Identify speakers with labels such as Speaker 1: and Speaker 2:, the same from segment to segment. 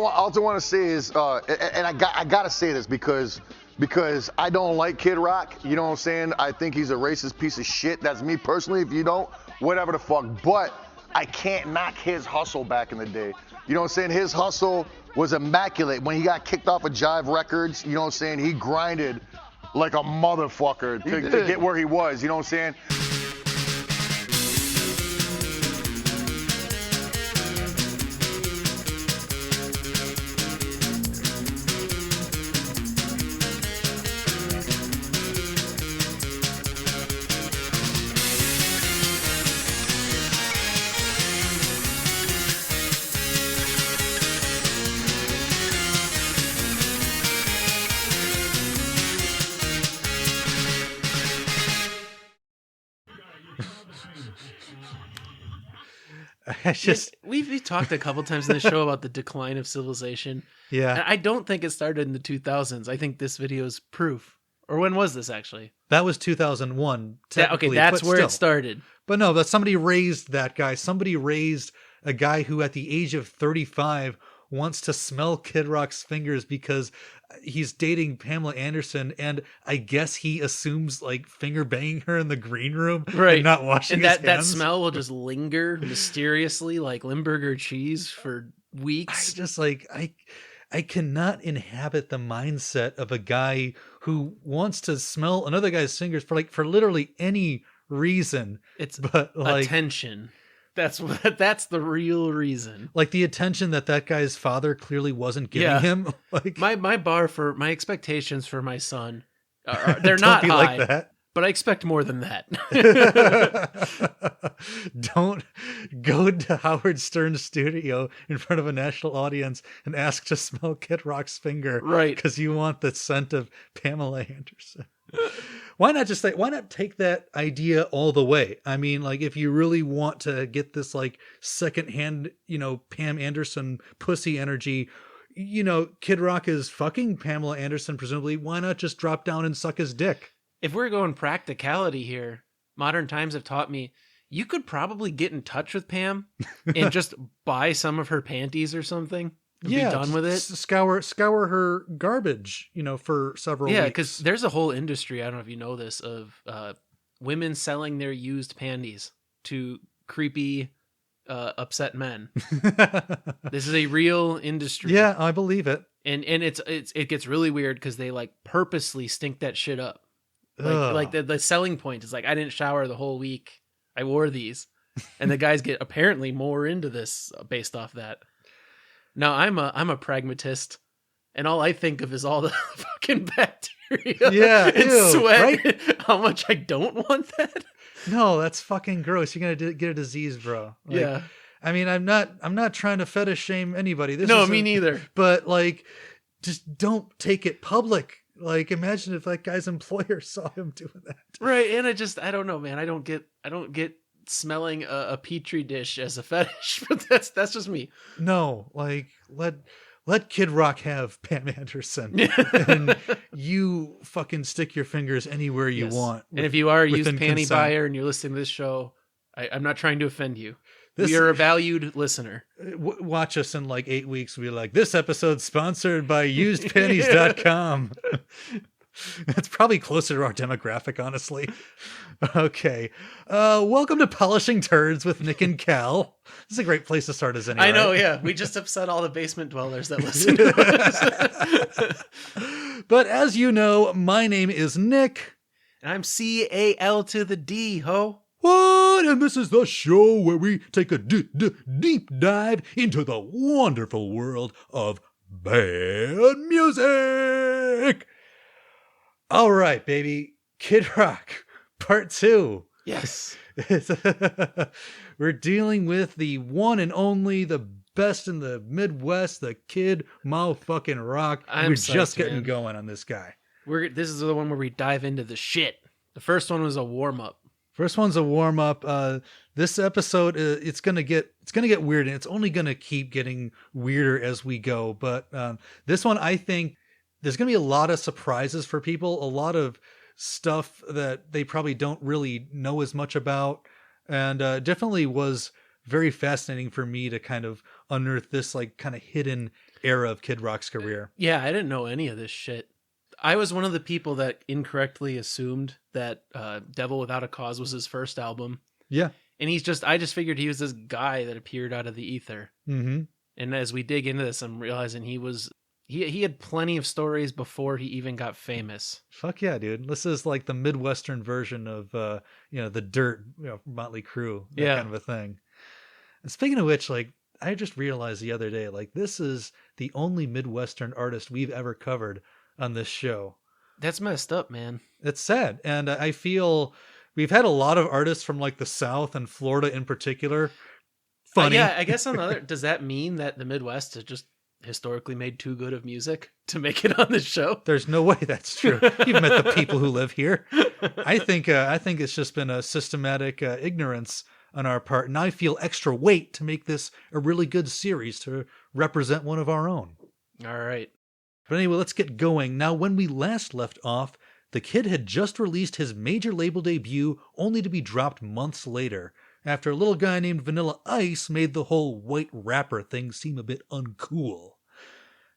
Speaker 1: all I want to say is, and I gotta say this because I don't like Kid Rock. You know what I'm saying? I think he's a racist piece of shit. That's me personally. If you don't, whatever the fuck. But I can't knock his hustle back in the day. You know what I'm saying? His hustle was immaculate. When he got kicked off of Jive Records, you know what I'm saying? He grinded like a motherfucker to get where he was. You know what I'm saying?
Speaker 2: We've talked a couple times in the show about the decline of civilization.
Speaker 3: Yeah.
Speaker 2: And I don't think it started in the 2000s. I think this video is proof. Or when was this actually?
Speaker 3: That was 2001.
Speaker 2: Okay, that's where it started.
Speaker 3: But no, but somebody raised that guy. Somebody raised a guy who at the age of 35 wants to smell Kid Rock's fingers because he's dating Pamela Anderson, and I guess he assumes like finger banging her in the green room,
Speaker 2: right?
Speaker 3: And not washing
Speaker 2: and
Speaker 3: his hands.
Speaker 2: That smell will just linger mysteriously like Limburger cheese for weeks.
Speaker 3: I just like I cannot inhabit the mindset of a guy who wants to smell another guy's fingers for literally any reason.
Speaker 2: It's
Speaker 3: but like attention.
Speaker 2: That's the real reason.
Speaker 3: Like the attention that guy's father clearly wasn't giving him. Like
Speaker 2: my expectations for my son, they're not high, like that. But I expect more than that.
Speaker 3: Don't go to Howard Stern's studio in front of a national audience and ask to smell Kid Rock's finger,
Speaker 2: right?
Speaker 3: Because you want the scent of Pamela Anderson. Why not take that idea all the way? I mean, like if you really want to get this like secondhand, Pam Anderson pussy energy, Kid Rock is fucking Pamela Anderson, presumably. Why not just drop down and suck his dick?
Speaker 2: If we're going practicality here, modern times have taught me you could probably get in touch with Pam and just buy some of her panties or something. Be done with it.
Speaker 3: Scour her garbage, for several weeks.
Speaker 2: Yeah, because there's a whole industry, I don't know if you know this, of women selling their used panties to creepy, upset men. This is a real industry.
Speaker 3: Yeah, I believe it.
Speaker 2: And it gets really weird because they like purposely stink that shit up. Like the selling point is like, I didn't shower the whole week. I wore these. And the guys get apparently more into this based off that. Now I'm a pragmatist, and all I think of is all the fucking bacteria and sweat. Right? How much I don't want that.
Speaker 3: No, that's fucking gross. You're gonna get a disease, bro. Like, yeah. I mean, I'm not trying to fetish shame anybody.
Speaker 2: Me neither.
Speaker 3: But like, just don't take it public. Like, imagine if that guy's employer saw him doing that.
Speaker 2: Right, and I don't know, man. I don't get smelling a petri dish as a fetish, but that's just me.
Speaker 3: No, like let Kid Rock have Pam Anderson, and you fucking stick your fingers anywhere you want.
Speaker 2: And if you are a used panty buyer and you're listening to this show, I'm not trying to offend you. You're a valued listener.
Speaker 3: Watch us in like 8 weeks. We'll be like, this episode's sponsored by usedpanties.com. That's probably closer to our demographic, honestly. Okay. Welcome to Polishing Turds with Nick and Cal. This is a great place to start as any.
Speaker 2: I know, yeah. We just upset all the basement dwellers that listen to us.
Speaker 3: But as you know, my name is Nick.
Speaker 2: And I'm CAL to the D, ho.
Speaker 3: What? And this is the show where we take a deep dive into the wonderful world of bad music. All right, baby. Kid Rock, part 2.
Speaker 2: Yes.
Speaker 3: We're dealing with the one and only, the best in the Midwest, the Kid motherfucking Rock. We're just getting going on this guy.
Speaker 2: This is the one where we dive into the shit. The first one was a warm-up.
Speaker 3: First one's a warm-up. This episode, it's gonna get weird, and it's only gonna keep getting weirder as we go. But this one, I think, there's gonna be a lot of surprises for people, a lot of stuff that they probably don't really know as much about, and definitely was very fascinating for me to kind of unearth this like kind of hidden era of Kid Rock's career.
Speaker 2: Yeah, I didn't know any of this shit. I was one of the people that incorrectly assumed that Devil Without a Cause was his first album.
Speaker 3: Yeah.
Speaker 2: And I just figured he was this guy that appeared out of the ether.
Speaker 3: Mm-hmm.
Speaker 2: And as we dig into this, I'm realizing he had plenty of stories before he even got famous.
Speaker 3: Fuck yeah, dude. This is like the Midwestern version of, the Dirt, Motley Crue, that kind of a thing. And speaking of which, like, I just realized the other day, like, this is the only Midwestern artist we've ever covered on this show.
Speaker 2: That's messed up, man.
Speaker 3: It's sad. And I feel we've had a lot of artists from like the South and Florida in particular. Funny.
Speaker 2: Yeah, I guess does that mean that the Midwest has just historically made too good of music to make it on this show?
Speaker 3: There's no way that's true. You've met the people who live here. I think it's just been a systematic ignorance on our part. And I feel extra weight to make this a really good series to represent one of our own.
Speaker 2: All right.
Speaker 3: But anyway, let's get going. Now, when we last left off, the Kid had just released his major label debut only to be dropped months later, after a little guy named Vanilla Ice made the whole white rapper thing seem a bit uncool.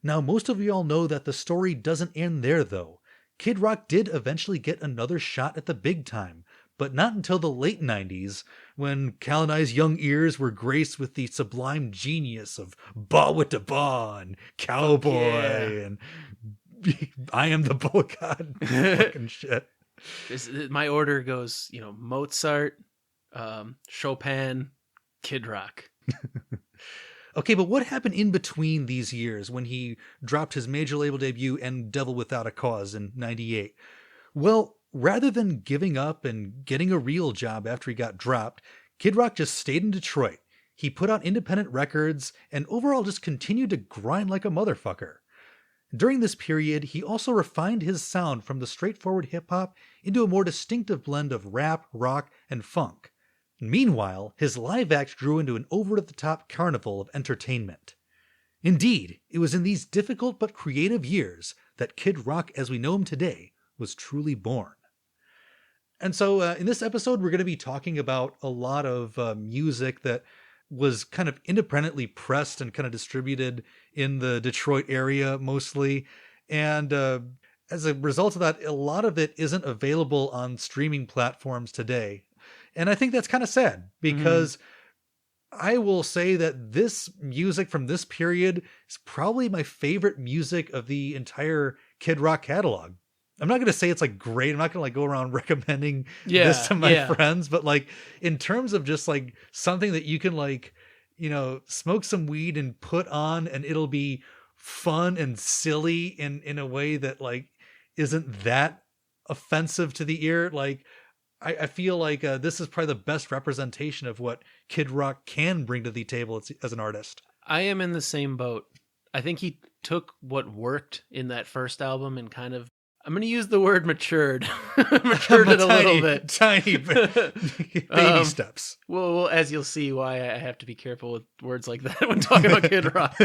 Speaker 3: Now, most of y'all know that the story doesn't end there, though. Kid Rock did eventually get another shot at the big time, but not until the late 90s, when Cal and I's young ears were graced with the sublime genius of Ba with the Ba and Cowboy and I Am the Bull God. Fucking shit.
Speaker 2: My order goes, Mozart, Chopin, Kid Rock.
Speaker 3: Okay, but what happened in between these years when he dropped his major label debut and Devil Without a Cause in 98? Well, rather than giving up and getting a real job after he got dropped, Kid Rock just stayed in Detroit. He put out independent records and overall just continued to grind like a motherfucker. During this period, he also refined his sound from the straightforward hip-hop into a more distinctive blend of rap, rock, and funk. Meanwhile, his live act grew into an over-the-top carnival of entertainment. Indeed, it was in these difficult but creative years that Kid Rock as we know him today was truly born. And so in this episode, we're going to be talking about a lot of music that was kind of independently pressed and kind of distributed in the Detroit area mostly. And as a result of that, a lot of it isn't available on streaming platforms today. And I think that's kind of sad because I will say that this music from this period is probably my favorite music of the entire Kid Rock catalog. I'm not going to say it's like great. I'm not going to like go around recommending this to my friends, but like in terms of just like something that you can like, smoke some weed and put on and it'll be fun and silly in a way that like isn't that offensive to the ear. Like I feel like this is probably the best representation of what Kid Rock can bring to the table as an artist.
Speaker 2: I am in the same boat. I think he took what worked in that first album and kind of, I'm going to use the word matured. Matured it a little bit.
Speaker 3: Tiny baby steps.
Speaker 2: Well, as you'll see why I have to be careful with words like that when talking about Kid Rock.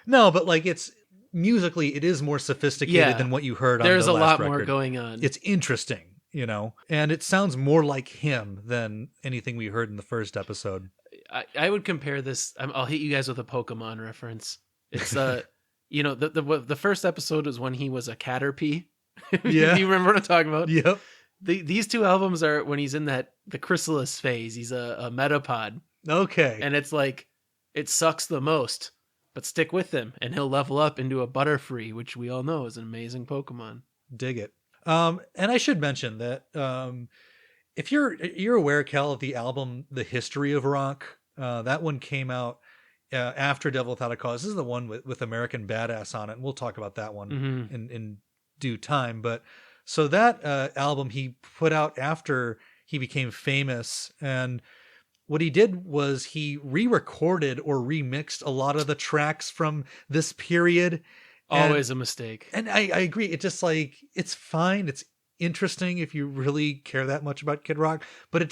Speaker 3: No, but like it's musically, it is more sophisticated than what you heard on the last record.
Speaker 2: There's a lot more going on.
Speaker 3: It's interesting, and it sounds more like him than anything we heard in the first episode.
Speaker 2: I would compare this. I'll hit you guys with a Pokemon reference. It's the first episode was when he was a Caterpie.
Speaker 3: Yeah.
Speaker 2: Do you remember what I'm talking about?
Speaker 3: Yep.
Speaker 2: These two albums are when he's in the chrysalis phase. He's a metapod.
Speaker 3: Okay.
Speaker 2: And it's like, it sucks the most, but stick with him and he'll level up into a Butterfree, which we all know is an amazing Pokemon.
Speaker 3: Dig it. And I should mention that if you're aware, Cal, of the album The History of Rock, that one came out after Devil Without a Cause. This is the one with American Badass on it, and we'll talk about that one in due time. But so that album he put out after he became famous, and what he did was he re-recorded or remixed a lot of the tracks from this period.
Speaker 2: Always a mistake.
Speaker 3: And I agree. It's just like, it's fine. It's interesting if you really care that much about Kid Rock, but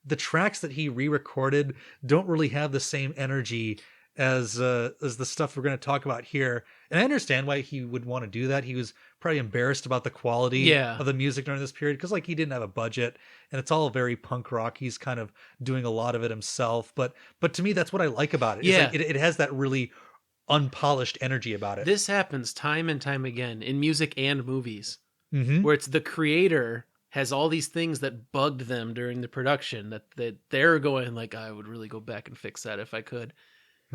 Speaker 3: the tracks that he re-recorded don't really have the same energy as the stuff we're going to talk about here. And I understand why he would want to do that. He was probably embarrassed about the quality of the music during this period because like he didn't have a budget and it's all very punk rock. He's kind of doing a lot of it himself. But to me, that's what I like about it.
Speaker 2: Yeah.
Speaker 3: Like it has that really unpolished energy about it.
Speaker 2: This happens time and time again in music and movies,
Speaker 3: Mm-hmm.
Speaker 2: where it's the creator has all these things that bugged them during the production that they're going like, I would really go back and fix that if I could.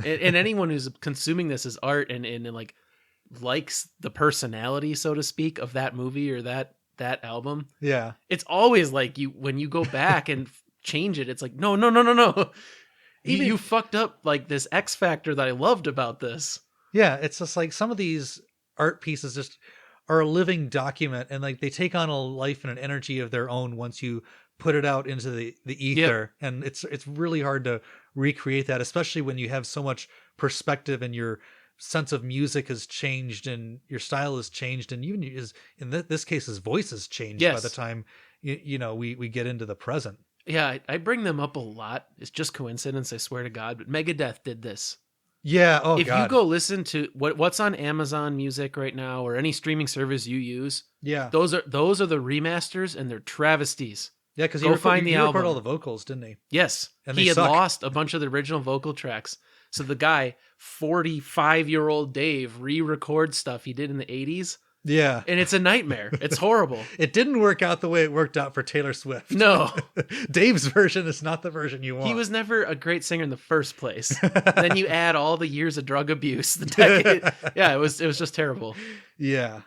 Speaker 2: And anyone who's consuming this as art and like likes the personality, so to speak, of that movie or that album.
Speaker 3: Yeah.
Speaker 2: It's always like when you go back and change it, it's like, no. You fucked up like this X factor that I loved about this.
Speaker 3: Yeah. It's just like some of these art pieces just are a living document and like they take on a life and an energy of their own once you put it out into the ether. Yep. And it's really hard to recreate that, especially when you have so much perspective and your sense of music has changed and your style has changed. And even in this case, his voice has changed by the time, we get into the present.
Speaker 2: Yeah. I bring them up a lot. It's just coincidence. I swear to God, but Megadeth did this.
Speaker 3: Yeah. Oh,
Speaker 2: if
Speaker 3: God.
Speaker 2: you go listen to what's on Amazon Music right now or any streaming service you use, those are the remasters and they're travesties.
Speaker 3: Yeah, because
Speaker 2: he recorded
Speaker 3: all the vocals, didn't he?
Speaker 2: Yes, and he had lost a bunch of the original vocal tracks. So the guy, 45-year-old Dave, re-records stuff he did in the 80s.
Speaker 3: Yeah,
Speaker 2: and it's a nightmare. It's horrible.
Speaker 3: It didn't work out the way it worked out for Taylor Swift.
Speaker 2: No.
Speaker 3: Dave's version is not the version you want.
Speaker 2: He was never a great singer in the first place. Then you add all the years of drug abuse, the decade. Yeah, it was just terrible.
Speaker 3: Yeah.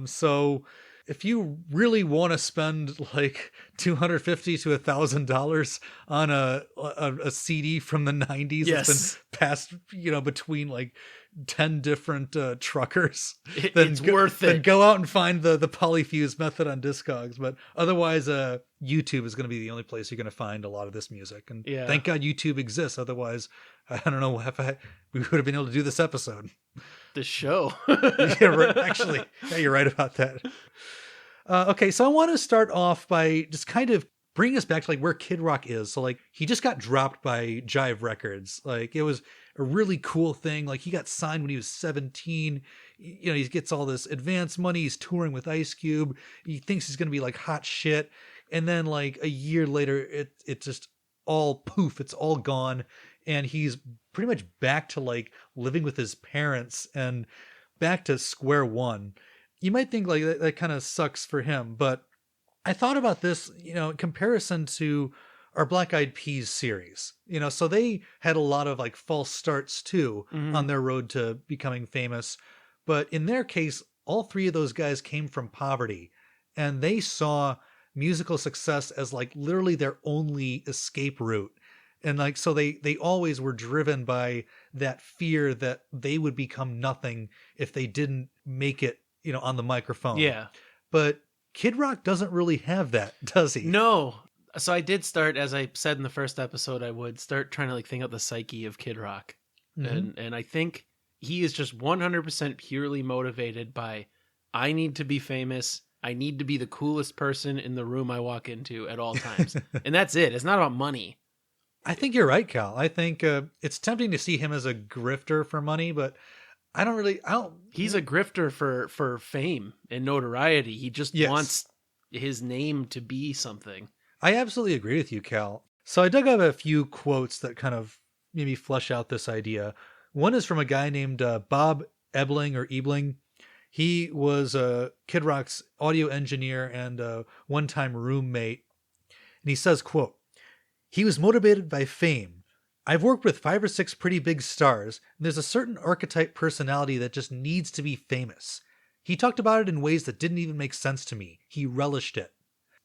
Speaker 3: So if you really want to spend like $250 to $1,000 on a CD from the 90s that's been passed, between like 10 different truckers,
Speaker 2: it's worth it.
Speaker 3: Then go out and find the Polyfuse method on Discogs. But otherwise, YouTube is going to be the only place you're going to find a lot of this music. And thank God YouTube exists. Otherwise, I don't know if we would have been able to do this episode.
Speaker 2: The show.
Speaker 3: Yeah, right. Actually, yeah, you're right about that. Okay, so I want to start off by just kind of bringing us back to like where Kid Rock is. So like he just got dropped by Jive Records. Like it was a really cool thing. Like he got signed when he was 17. He gets all this advance money. He's touring with Ice Cube. He thinks he's going to be like hot shit. And then like a year later, it just all poof, it's all gone. And he's pretty much back to like living with his parents and back to square one. You might think like that kind of sucks for him, but I thought about this, in comparison to our Black Eyed Peas series, so they had a lot of like false starts too on their road to becoming famous. But in their case, all three of those guys came from poverty and they saw musical success as like literally their only escape route. And like, so they always were driven by that fear that they would become nothing if they didn't make it, on the microphone.
Speaker 2: Yeah.
Speaker 3: But Kid Rock doesn't really have that, does he?
Speaker 2: No. So I did start, as I said in the first episode, I would start trying to like think out the psyche of Kid Rock. Mm-hmm. And I think he is just 100% purely motivated by, I need to be famous. I need to be the coolest person in the room I walk into at all times. And that's it. It's not about money.
Speaker 3: I think you're right, Cal. I think it's tempting to see him as a grifter for money, but I don't.
Speaker 2: He's a grifter for fame and notoriety. He just wants his name to be something.
Speaker 3: I absolutely agree with you, Cal. So I dug up a few quotes that kind of maybe flesh out this idea. One is from a guy named Bob Ebling. He was Kid Rock's audio engineer and a one-time roommate. And he says, quote, "He was motivated by fame. I've worked with 5 or 6 pretty big stars, and there's a certain archetype personality that just needs to be famous. He talked about it in ways that didn't even make sense to me. He relished it."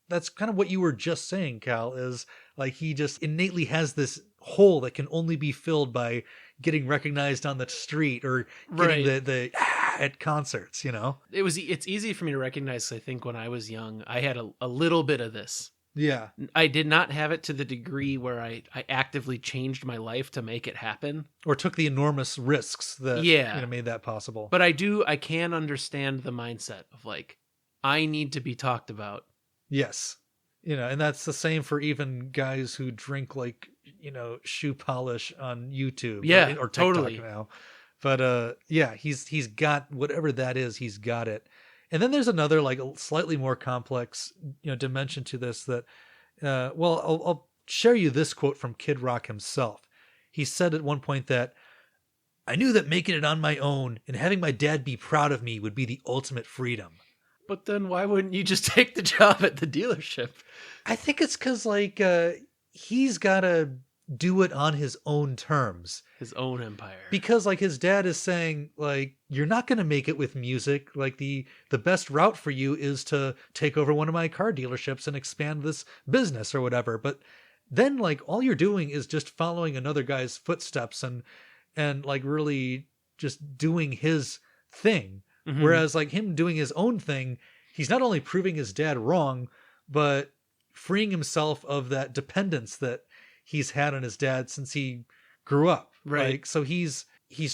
Speaker 3: That's kind of what you were just saying, Cal, is like he just innately has this hole that can only be filled by getting recognized on the street or getting the at concerts,
Speaker 2: It's easy for me to recognize. I think when I was young, I had a little bit of this.
Speaker 3: Yeah.
Speaker 2: I did not have it to the degree where I actively changed my life to make it happen.
Speaker 3: Or took the enormous risks that made that possible.
Speaker 2: But I can understand the mindset of like, I need to be talked about.
Speaker 3: Yes. And that's the same for even guys who drink like shoe polish on YouTube.
Speaker 2: Yeah,
Speaker 3: or TikTok
Speaker 2: totally.
Speaker 3: now. But yeah, he's got whatever that is. He's got it. And then there's another like a slightly more complex dimension to this that. I'll share you this quote from Kid Rock himself. He said at one point that I knew that making it on my own and having my dad be proud of me would be the ultimate freedom.
Speaker 2: But then why wouldn't you just take the job at the dealership?
Speaker 3: I think it's because like he's got to do it on his own terms.
Speaker 2: His own empire.
Speaker 3: Because like his dad is saying like you're not going to make it with music. Like the best route for you is to take over one of my car dealerships and expand this business or whatever. But then like all you're doing is just following another guy's footsteps and like really just doing his thing. Mm-hmm. Whereas like him doing his own thing, he's not only proving his dad wrong, but freeing himself of that dependence that he's had on his dad since he grew up.
Speaker 2: Right.
Speaker 3: Like, so he's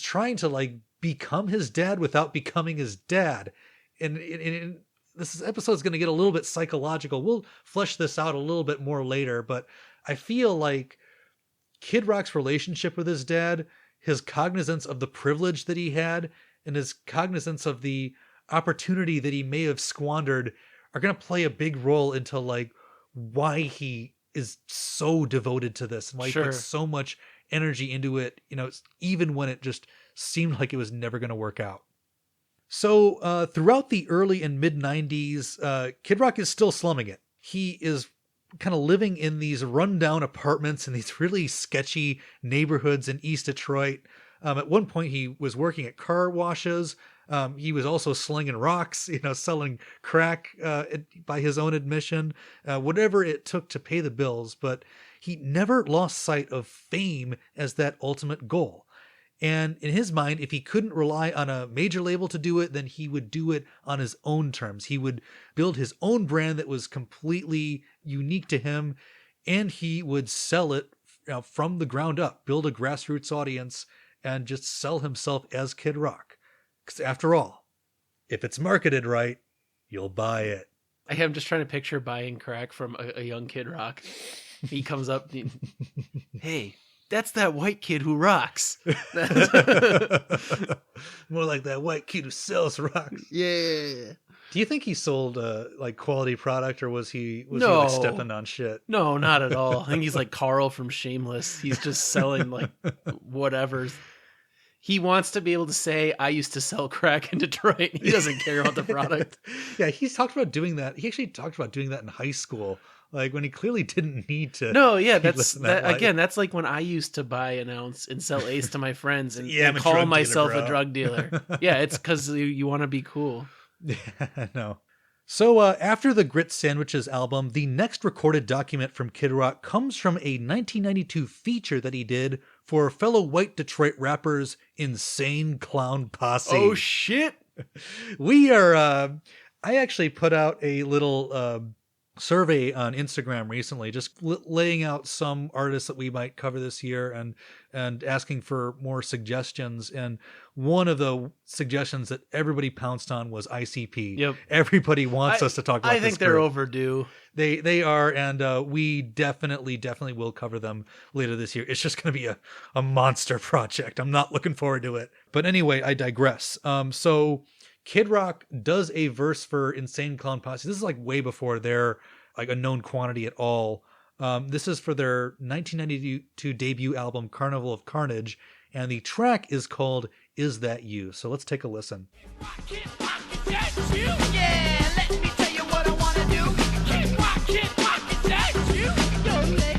Speaker 3: trying to like become his dad without becoming his dad. And this episode is going to get a little bit psychological. We'll flesh this out a little bit more later, but I feel like Kid Rock's relationship with his dad, his cognizance of the privilege that he had, and his cognizance of the opportunity that he may have squandered are going to play a big role into like why he is so devoted to this and why he puts so much energy into it, even when it just seemed like it was never going to work out. So throughout the early and mid 90s, Kid Rock is still slumming it. He is kind of living in these rundown apartments in these really sketchy neighborhoods in East Detroit. At one point he was working at car washes. He was also slinging rocks, selling crack by his own admission, whatever it took to pay the bills. But he never lost sight of fame as that ultimate goal. And in his mind, if he couldn't rely on a major label to do it, then he would do it on his own terms. He would build his own brand that was completely unique to him, and he would sell it from the ground up, build a grassroots audience, and just sell himself as Kid Rock. Because after all, if it's marketed right, you'll buy it.
Speaker 2: I'm just trying to picture buying crack from a young Kid Rock. He comes up, hey, that's that white kid who rocks.
Speaker 3: More like that white kid who sells rocks.
Speaker 2: Yeah.
Speaker 3: Do you think he sold like quality product, or was he like stepping on shit?
Speaker 2: No, not at all. I think he's like Carl from Shameless. He's just selling like whatever. He wants to be able to say, I used to sell crack in Detroit. He doesn't care about the product.
Speaker 3: Yeah, he's talked about doing that. He actually talked about doing that in high school. Like when he clearly didn't need to.
Speaker 2: No, yeah, that's again. That's like when I used to buy an ounce and sell Ace to my friends and,
Speaker 3: yeah,
Speaker 2: and call myself a drug dealer. Yeah, it's because you want to be cool.
Speaker 3: Yeah, no. So after the Grit Sandwiches album, the next recorded document from Kid Rock comes from a 1992 feature that he did for fellow white Detroit rappers Insane Clown Posse.
Speaker 2: Oh shit!
Speaker 3: We are. I actually put out a little survey on Instagram recently, just laying out some artists that we might cover this year and asking for more suggestions. And one of the suggestions that everybody pounced on was ICP.
Speaker 2: Yep.
Speaker 3: Everybody wants us to talk about this.
Speaker 2: I think they're overdue.
Speaker 3: They are, and we definitely will cover them later this year. It's just going to be a monster project. I'm not looking forward to it. But anyway, I digress. So Kid Rock does a verse for Insane Clown Posse. This is like way before they're like a known quantity at all. This is for their 1992 debut album, Carnival of Carnage, and the track is called Is That You? So let's take a listen.
Speaker 4: Yeah, let me tell you what I want to do. Kid Rock, is that you? Yo, leg.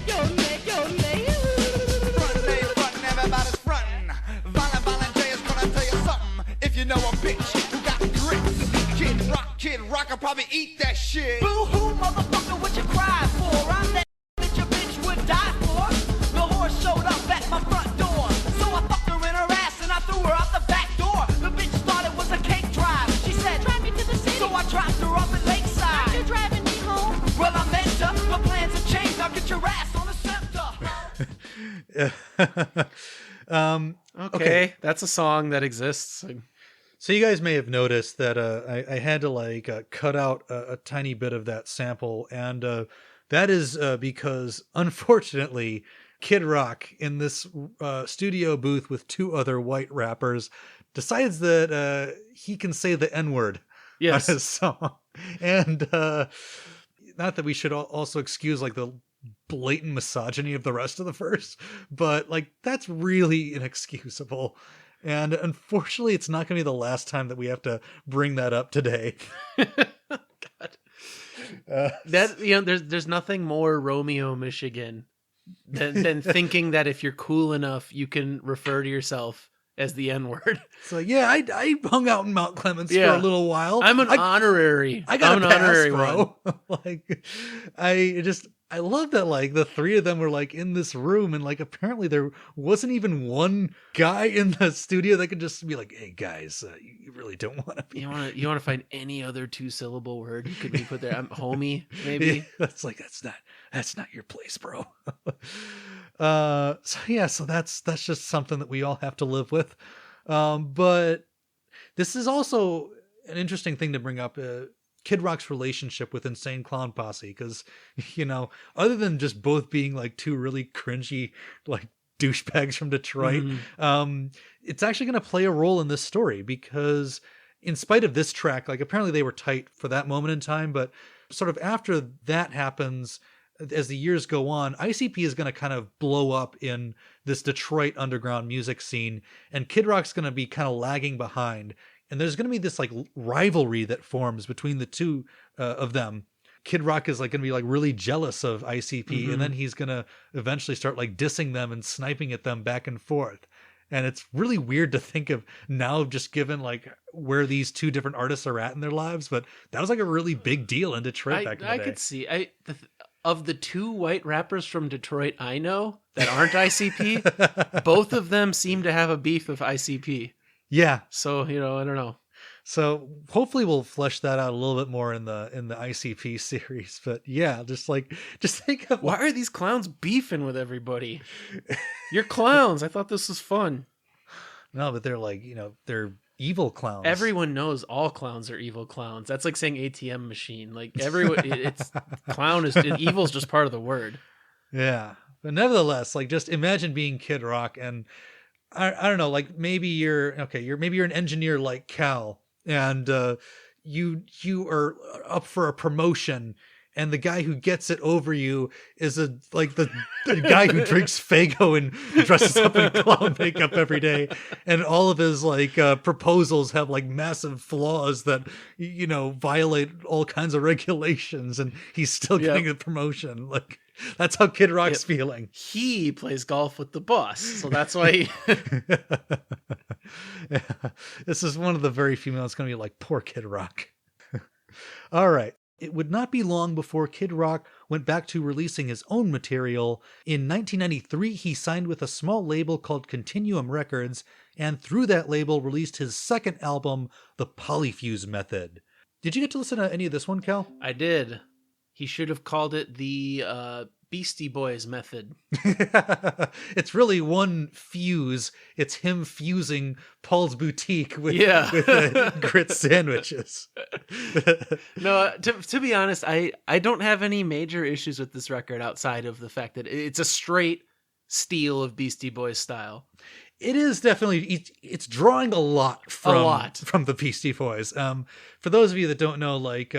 Speaker 4: Frontin', everybody's frontin'. Violent J is gonna tell you something. If you know a bitch who got grits, Kid Rock will probably eat that shit. Boo-hoo, motherfucker, what you cry for? I'm that your bitch would die for. The horse showed up at my front door, so I fucked her in her ass and I threw her out the back door. The bitch thought it was a cake drive. She said, drive me to the city. So I dropped her off at Lakeside. Aren't you driving me home? Well, I meant to. My plans have changed. I'll get your ass on the scepter.
Speaker 2: Okay, that's a song that exists.
Speaker 3: So you guys may have noticed that I had to like cut out a tiny bit of that sample, and that is because unfortunately Kid Rock in this studio booth with two other white rappers decides that he can say the N-word on his song. And not that we should also excuse like the blatant misogyny of the rest of the verse, but like that's really inexcusable. And unfortunately, it's not going to be the last time that we have to bring that up today.
Speaker 2: God. That there's nothing more Romeo, Michigan than thinking that if you're cool enough, you can refer to yourself as the N-word.
Speaker 3: So yeah, I hung out in Mount Clemens for a little while.
Speaker 2: I'm an honorary.
Speaker 3: I got
Speaker 2: I'm
Speaker 3: a
Speaker 2: an
Speaker 3: pass,
Speaker 2: honorary
Speaker 3: bro. Like, I love that like the three of them were like in this room and like apparently there wasn't even one guy in the studio that could just be like, "Hey guys, you really don't want to be."
Speaker 2: You want to find any other 2-syllable word you could be put there? I'm homie, maybe.
Speaker 3: That's like that's not your place, bro. So that's just something that we all have to live with. But this is also an interesting thing to bring up. Kid Rock's relationship with Insane Clown Posse, because other than just both being like two really cringy like douchebags from Detroit, it's actually going to play a role in this story, because in spite of this track, like apparently they were tight for that moment in time, but sort of after that happens, as the years go on, ICP is going to kind of blow up in this Detroit underground music scene, and Kid Rock's going to be kind of lagging behind. And there's going to be this like rivalry that forms between the two of them. Kid Rock is like going to be like really jealous of ICP, and then he's going to eventually start like dissing them and sniping at them back and forth. And it's really weird to think of now, just given like where these two different artists are at in their lives. But that was like a really big deal in Detroit back in the day.
Speaker 2: I could see. Of the two white rappers from Detroit I know that aren't ICP, both of them seem to have a beef with ICP.
Speaker 3: Yeah.
Speaker 2: So, I don't know.
Speaker 3: So hopefully we'll flesh that out a little bit more in the ICP series. But yeah, just think of,
Speaker 2: why are these clowns beefing with everybody? You're clowns. I thought this was fun.
Speaker 3: No, but they're like, they're evil clowns.
Speaker 2: Everyone knows all clowns are evil clowns. That's like saying ATM machine. Like everyone, it's evil's just part of the word. Yeah.
Speaker 3: But nevertheless, like just imagine being Kid Rock, and I don't know, like maybe you're an engineer like Cal, and you are up for a promotion, and the guy who gets it over you is the guy who drinks Faygo and dresses up in clown makeup every day, and all of his like proposals have like massive flaws that violate all kinds of regulations, and he's still getting a promotion. Like that's how Kid Rock's feeling.
Speaker 2: He plays golf with the boss, so that's why he...
Speaker 3: Yeah. This is one of the very few moments going to be like, poor Kid Rock. All right. It would not be long before Kid Rock went back to releasing his own material. In 1993, he signed with a small label called Continuum Records, and through that label released his second album, The Polyfuse Method. Did you get to listen to any of this one, Cal?
Speaker 2: I did. He should have called it the Beastie Boys method.
Speaker 3: It's really one fuse. It's him fusing Paul's Boutique with grit sandwiches.
Speaker 2: No, to be honest, I don't have any major issues with this record outside of the fact that it's a straight steal of Beastie Boys style.
Speaker 3: It is definitely, it's drawing a lot from the Beastie Boys. For those of you that don't know, like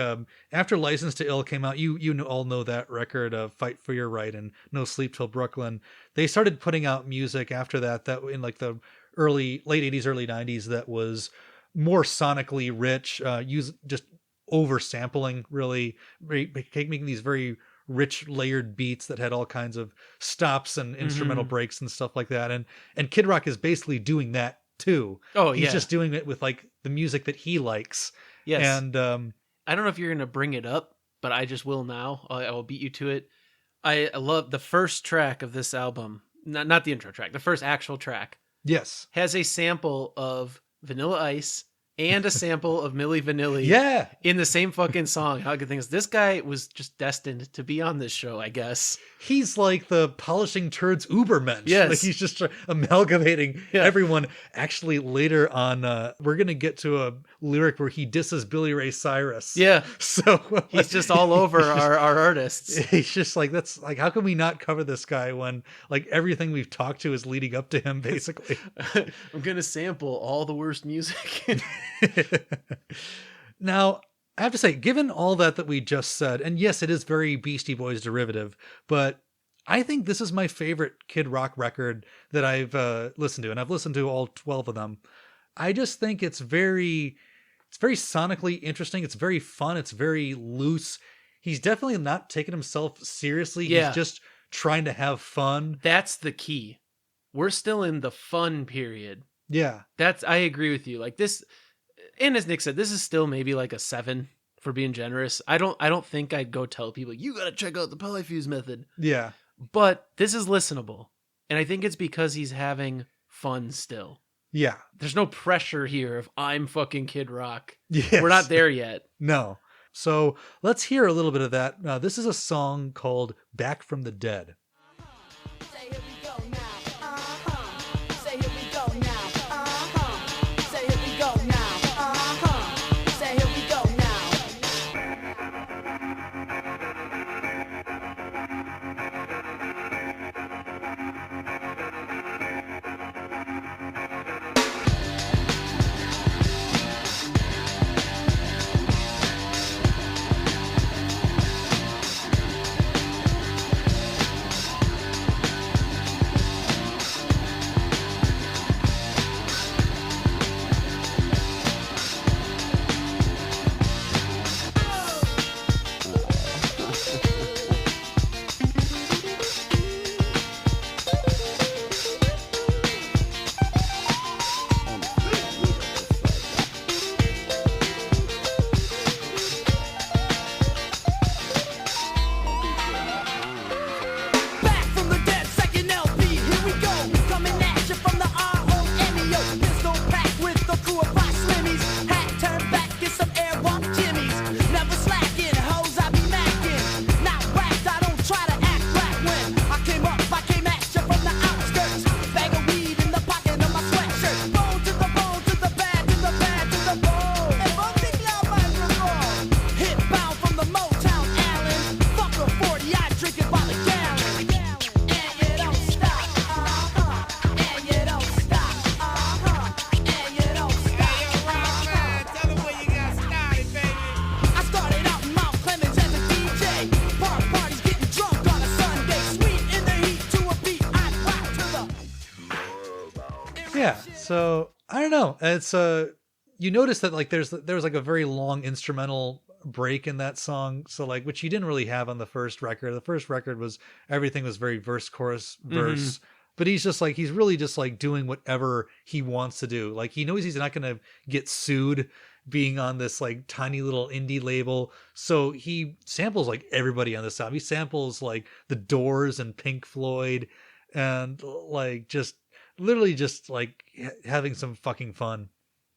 Speaker 3: after License to Ill came out, you all know that record of Fight for Your Right and No Sleep Till Brooklyn. They started putting out music after that in like the late 80s, early 90s that was more sonically rich, just oversampling, really making these very rich layered beats that had all kinds of stops and instrumental breaks and stuff like that. And Kid Rock is basically doing that too.
Speaker 2: Oh,
Speaker 3: He's just doing it with like the music that he likes.
Speaker 2: Yes.
Speaker 3: And
Speaker 2: I don't know if you're going to bring it up, but I just will now. I will beat you to it. I love the first track of this album. Not the intro track, the first actual track.
Speaker 3: Yes.
Speaker 2: Has a sample of Vanilla Ice and a sample of Milli Vanilli
Speaker 3: Yeah.
Speaker 2: in the same fucking song. How good thing is this guy was just destined to be on this show, I guess.
Speaker 3: He's like the polishing turds Ubermensch.
Speaker 2: Yes.
Speaker 3: Like he's just amalgamating everyone. Actually, later on, we're going to get to a lyric where he disses Billy Ray Cyrus.
Speaker 2: Yeah.
Speaker 3: So
Speaker 2: he's just all over our artists.
Speaker 3: He's just like, that's like, how can we not cover this guy when like everything we've talked to is leading up to him, basically?
Speaker 2: I'm going to sample all the worst music.
Speaker 3: Now, I have to say, given all that we just said, and yes, it is very Beastie Boys derivative, but I think this is my favorite Kid Rock record that I've listened to, and I've listened to all 12 of them. I just think it's very sonically interesting. It's very fun. It's very loose. He's definitely not taking himself seriously.
Speaker 2: Yeah.
Speaker 3: He's just trying to have fun.
Speaker 2: That's the key. We're still in the fun period.
Speaker 3: Yeah.
Speaker 2: I agree with you. Like this, and as Nick said, this is still maybe like a 7 for being generous. I don't think I'd go tell people, you got to check out the polyfuse method.
Speaker 3: Yeah.
Speaker 2: But this is listenable. And I think it's because he's having fun still.
Speaker 3: Yeah.
Speaker 2: There's no pressure here of I'm fucking Kid Rock.
Speaker 3: Yes.
Speaker 2: We're not there yet.
Speaker 3: No. So let's hear a little bit of that. This is a song called Back from the Dead.
Speaker 4: Say here we go now. Say here we go now. Say here we go now. Say here we go now. Back from the dead, second LP, here we go. Coming at you from the ROMEO. Pistol packed with the crew of 5 slimmies. Hat turned back, get some airwalk jimmies. Never slacking, hoes I be macking. Not whacked, I don't try to act black when I came at you from the outskirts. Bag of weed in the pocket of my sweatshirt. Bone to the bone, to the bad, to the bad, to the bone. And bumping out my revolt. Hit bound from the Motown Allen. Fuck a 40, I drink it by the gallon. And you don't stop. And you don't stop. And you don't stop.
Speaker 5: Tell them where you got started, baby.
Speaker 4: I started out in Mount Clemens as a DJ. Parties getting drunk on a Sunday. Sweet in the heat to a beat. I rock to the.
Speaker 3: Yeah. So I don't know. It's you notice that like there's like a very long instrumental break in that song. So like, which you didn't really have on the first record. The first record was everything was very verse, chorus, verse. But he's just like, he's really just like doing whatever he wants to do. Like he knows he's not going to get sued being on this like tiny little indie label. So he samples like everybody on this album. He samples like the Doors and Pink Floyd and like just literally just like having some fucking fun.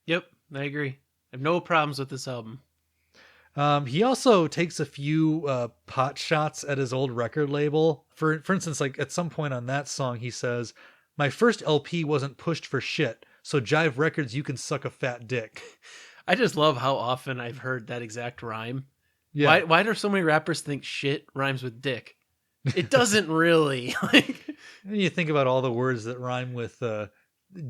Speaker 2: Yep, I agree. I have no problems with this album.
Speaker 3: He also takes a few pot shots at his old record label. For instance, like at some point on that song, he says, "My first LP wasn't pushed for shit, so Jive Records, you can suck a fat dick."
Speaker 2: I just love how often I've heard that exact rhyme.
Speaker 3: Yeah.
Speaker 2: Why do so many rappers think shit rhymes with dick? It doesn't really. Like,
Speaker 3: And you think about all the words that rhyme with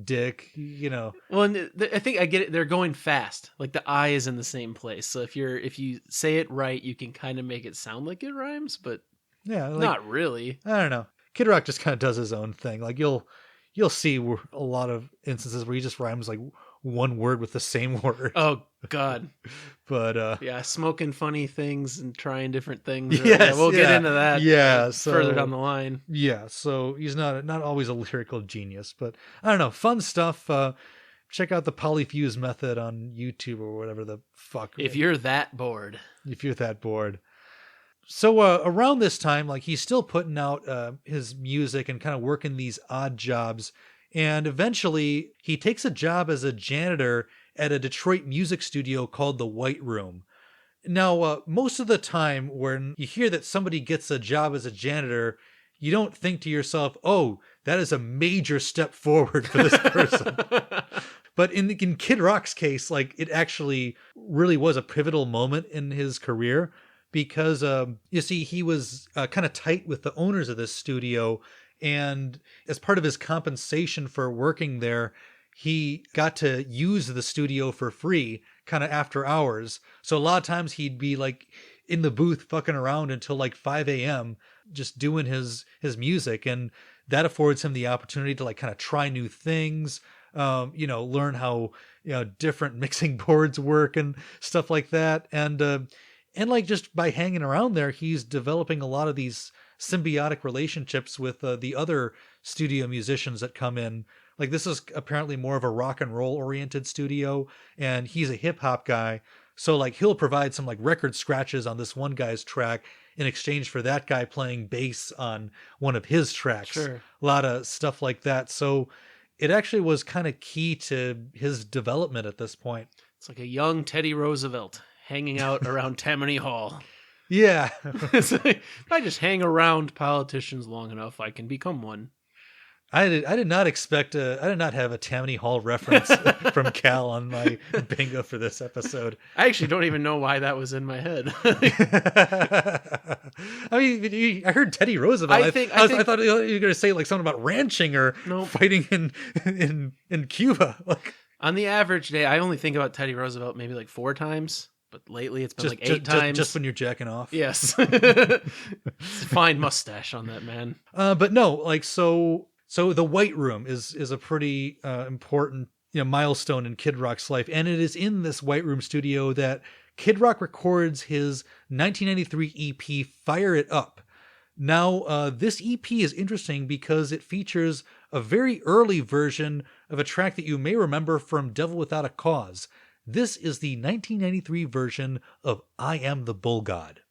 Speaker 3: dick, you know.
Speaker 2: well, and I think I get it. They're going fast. Like the I is in the same place. So if you say it right, you can kind of make it sound like it rhymes, but
Speaker 3: Yeah, like,
Speaker 2: not really.
Speaker 3: I don't know. Kid Rock just kind of does his own thing. Like you'll see a lot of instances where he just rhymes like one word with the same word.
Speaker 2: Oh God.
Speaker 3: But
Speaker 2: Yeah, smoking funny things and trying different things.
Speaker 3: Yes,
Speaker 2: Yeah, we'll get
Speaker 3: yeah.
Speaker 2: into that.
Speaker 3: Yeah, so-
Speaker 2: further down the line.
Speaker 3: yeah, so he's not always a lyrical genius, but I don't know, fun stuff. Check out the polyfuse method on YouTube or whatever the fuck.
Speaker 2: If you're that bored.
Speaker 3: if you're that bored. So around this time, like he's still putting out his music and kind of working these odd jobs. And eventually he takes a job as a janitor at a Detroit music studio called the White Room. Now, most of the time when you hear that somebody gets a job as a janitor, you don't think to yourself, oh, that is a major step forward for this person. But in Kid Rock's case, like, it actually really was a pivotal moment in his career because, you see, he was kind of tight with the owners of this studio. And as part of his compensation for working there, he got to use the studio for free kind of after hours. So a lot of times he'd be like in the booth fucking around until like 5 a.m. just doing his music. And that affords him the opportunity to like kind of try new things, learn how, different mixing boards work and stuff like that. And like just by hanging around there, he's developing a lot of these symbiotic relationships with the other studio musicians that come in. Like, this is apparently more of a rock and roll oriented studio, and he's a hip hop guy. So like he'll provide some like record scratches on this one guy's track in exchange for that guy playing bass on one of his tracks.
Speaker 2: Sure.
Speaker 3: A lot of stuff like that. So it actually was kind of key to his development at this point.
Speaker 2: It's like a young Teddy Roosevelt hanging out around Tammany Hall.
Speaker 3: Yeah.
Speaker 2: It's like, if I just hang around politicians long enough, I can become one.
Speaker 3: I did not expect I did not have a Tammany Hall reference from Cal on my bingo for this episode.
Speaker 2: I actually don't even know why that was in my head.
Speaker 3: I mean, I heard Teddy Roosevelt. I thought you were going to say like something about ranching or fighting in Cuba. Like,
Speaker 2: on the average day, I only think about Teddy Roosevelt maybe like 4 times, but lately it's been like 8 times.
Speaker 3: Just when you're jacking off.
Speaker 2: Yes. Fine mustache on that man.
Speaker 3: But no, like so the White Room is a pretty important milestone in Kid Rock's life, and it is in this White Room studio that Kid Rock records his 1993 EP Fire It Up. Now, this EP is interesting because it features a very early version of a track that you may remember from Devil Without a Cause. This is the 1993 version of I Am the Bull God.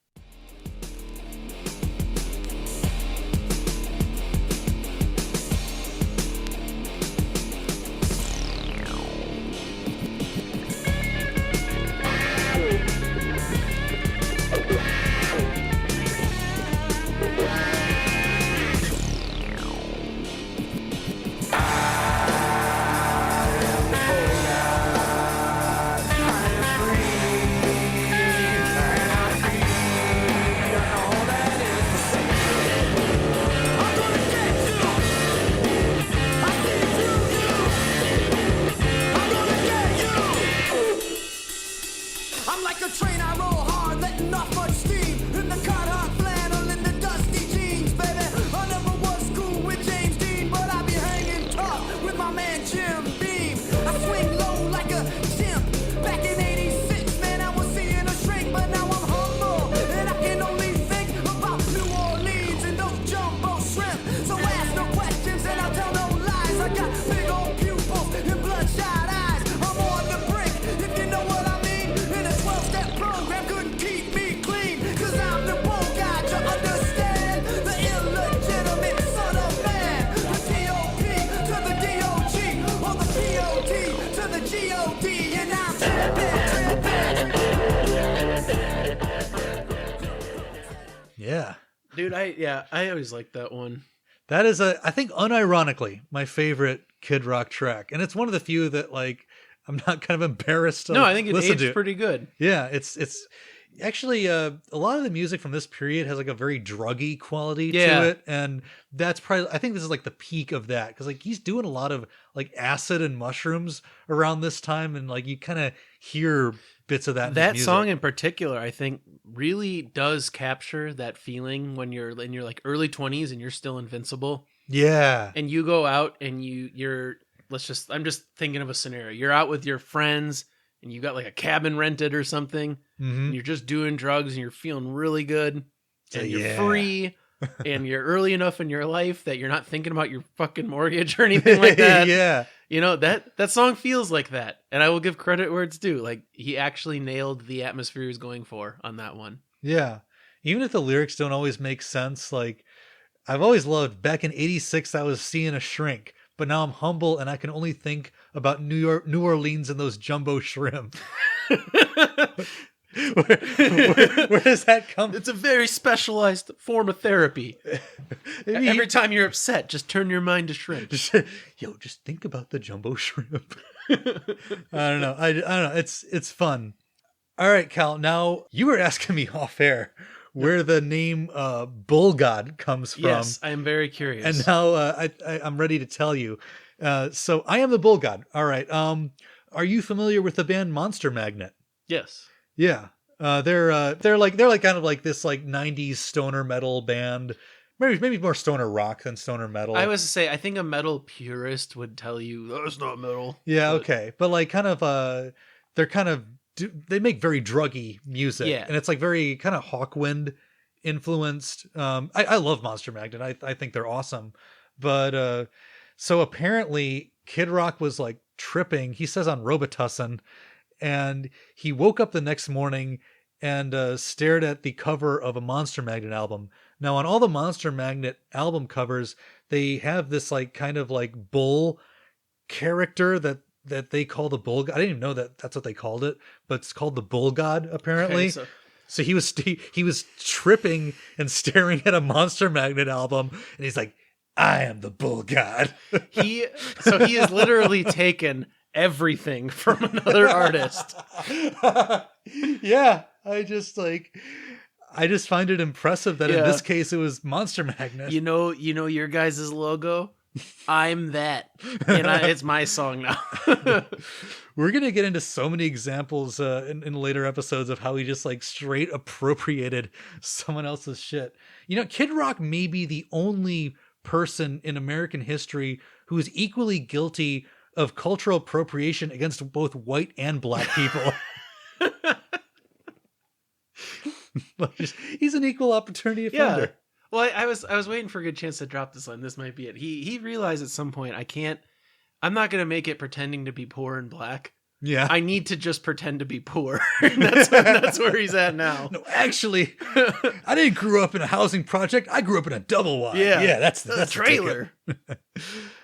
Speaker 3: Yeah.
Speaker 2: Dude, I always liked that one.
Speaker 3: That is I think unironically my favorite Kid Rock track. And it's one of the few that like I'm not kind of embarrassed to
Speaker 2: I think it aged pretty good.
Speaker 3: Yeah, it's actually a lot of the music from this period has like a very druggy quality to it, and that's probably, I think this is like the peak of that, because like he's doing a lot of like acid and mushrooms around this time, and like you kind of hear bits of that in
Speaker 2: that
Speaker 3: his music.
Speaker 2: Song in particular, I think, really does capture that feeling when you're in your like early 20s and you're still invincible.
Speaker 3: Yeah,
Speaker 2: and you go out and I'm just thinking of a scenario. You're out with your friends and you got like a cabin rented or something, and you're just doing drugs and you're feeling really good, and you're free, and you're early enough in your life that you're not thinking about your fucking mortgage or anything like that.
Speaker 3: Yeah.
Speaker 2: You know, that song feels like that. And I will give credit where it's due. Like, he actually nailed the atmosphere he was going for on that one.
Speaker 3: Yeah. Even if the lyrics don't always make sense, like, I've always loved, back in 86, I was seeing a shrink, but now I'm humble and I can only think about New Orleans and those jumbo shrimp. Where does that come?
Speaker 2: It's a very specialized form of therapy. Every time you're upset, just turn your mind to shrimp.
Speaker 3: Just think about the jumbo shrimp. I don't know. I don't know. It's fun. All right, Cal. Now you were asking me off air where the name Bull God comes from.
Speaker 2: Yes, I am very curious.
Speaker 3: And now I'm ready to tell you. So I am the Bull God. All right. Are you familiar with the band Monster Magnet?
Speaker 2: Yes.
Speaker 3: Yeah. They're like kind of like this like 90s stoner metal band. Maybe more stoner rock than stoner metal.
Speaker 2: I was to say, I think a metal purist would tell you that's not metal.
Speaker 3: Yeah, okay. But like kind of they're kind of they make very druggy music.
Speaker 2: Yeah.
Speaker 3: And it's like very kind of Hawkwind influenced. I love Monster Magnet. I think they're awesome. But so apparently Kid Rock was like tripping, he says, on Robitussin, and he woke up the next morning and stared at the cover of a Monster Magnet album. Now, on all the Monster Magnet album covers, they have this like kind of like bull character that they call the Bull God. I didn't even know that that's what they called it, but it's called the Bull God apparently.
Speaker 2: Okay,
Speaker 3: so he was tripping and staring at a Monster Magnet album, and he's like, "I am the Bull God."
Speaker 2: he has literally taken everything from another artist.
Speaker 3: Yeah, I just find it impressive that in this case it was Monster Magnet.
Speaker 2: You know your guys' logo? I'm that. And it's my song now.
Speaker 3: We're going to get into so many examples in later episodes of how he just like straight appropriated someone else's shit. You know, Kid Rock may be the only person in American history who is equally guilty of cultural appropriation against both white and black people. He's an equal opportunity offender.
Speaker 2: Yeah. Well, I was waiting for a good chance to drop this line. This might be it. He realized at some point, I'm not going to make it pretending to be poor and black.
Speaker 3: Yeah.
Speaker 2: I need to just pretend to be poor. that's where he's at now.
Speaker 3: No, actually, I didn't grow up in a housing project. I grew up in a double wide.
Speaker 2: Yeah.
Speaker 3: Yeah, that's
Speaker 2: the trailer.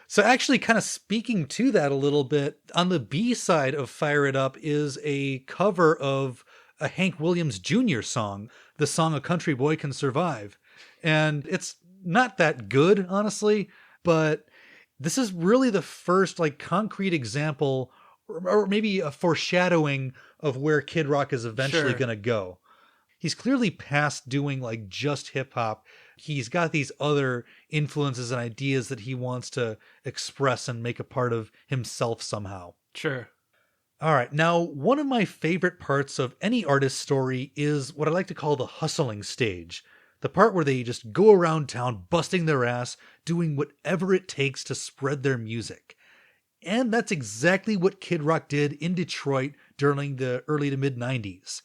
Speaker 3: So actually kind of speaking to that a little bit, on the B side of Fire It Up is a cover of a Hank Williams Jr. song, the song A Country Boy Can Survive. And it's not that good, honestly, but this is really the first like concrete example or maybe a foreshadowing of where Kid Rock is eventually going to go. He's clearly past doing like just hip hop. He's got these other influences and ideas that he wants to express and make a part of himself somehow.
Speaker 2: Sure.
Speaker 3: All right. Now, one of my favorite parts of any artist's story is what I like to call the hustling stage. The part where they just go around town busting their ass, doing whatever it takes to spread their music. And that's exactly what Kid Rock did in Detroit during the early to mid 90s.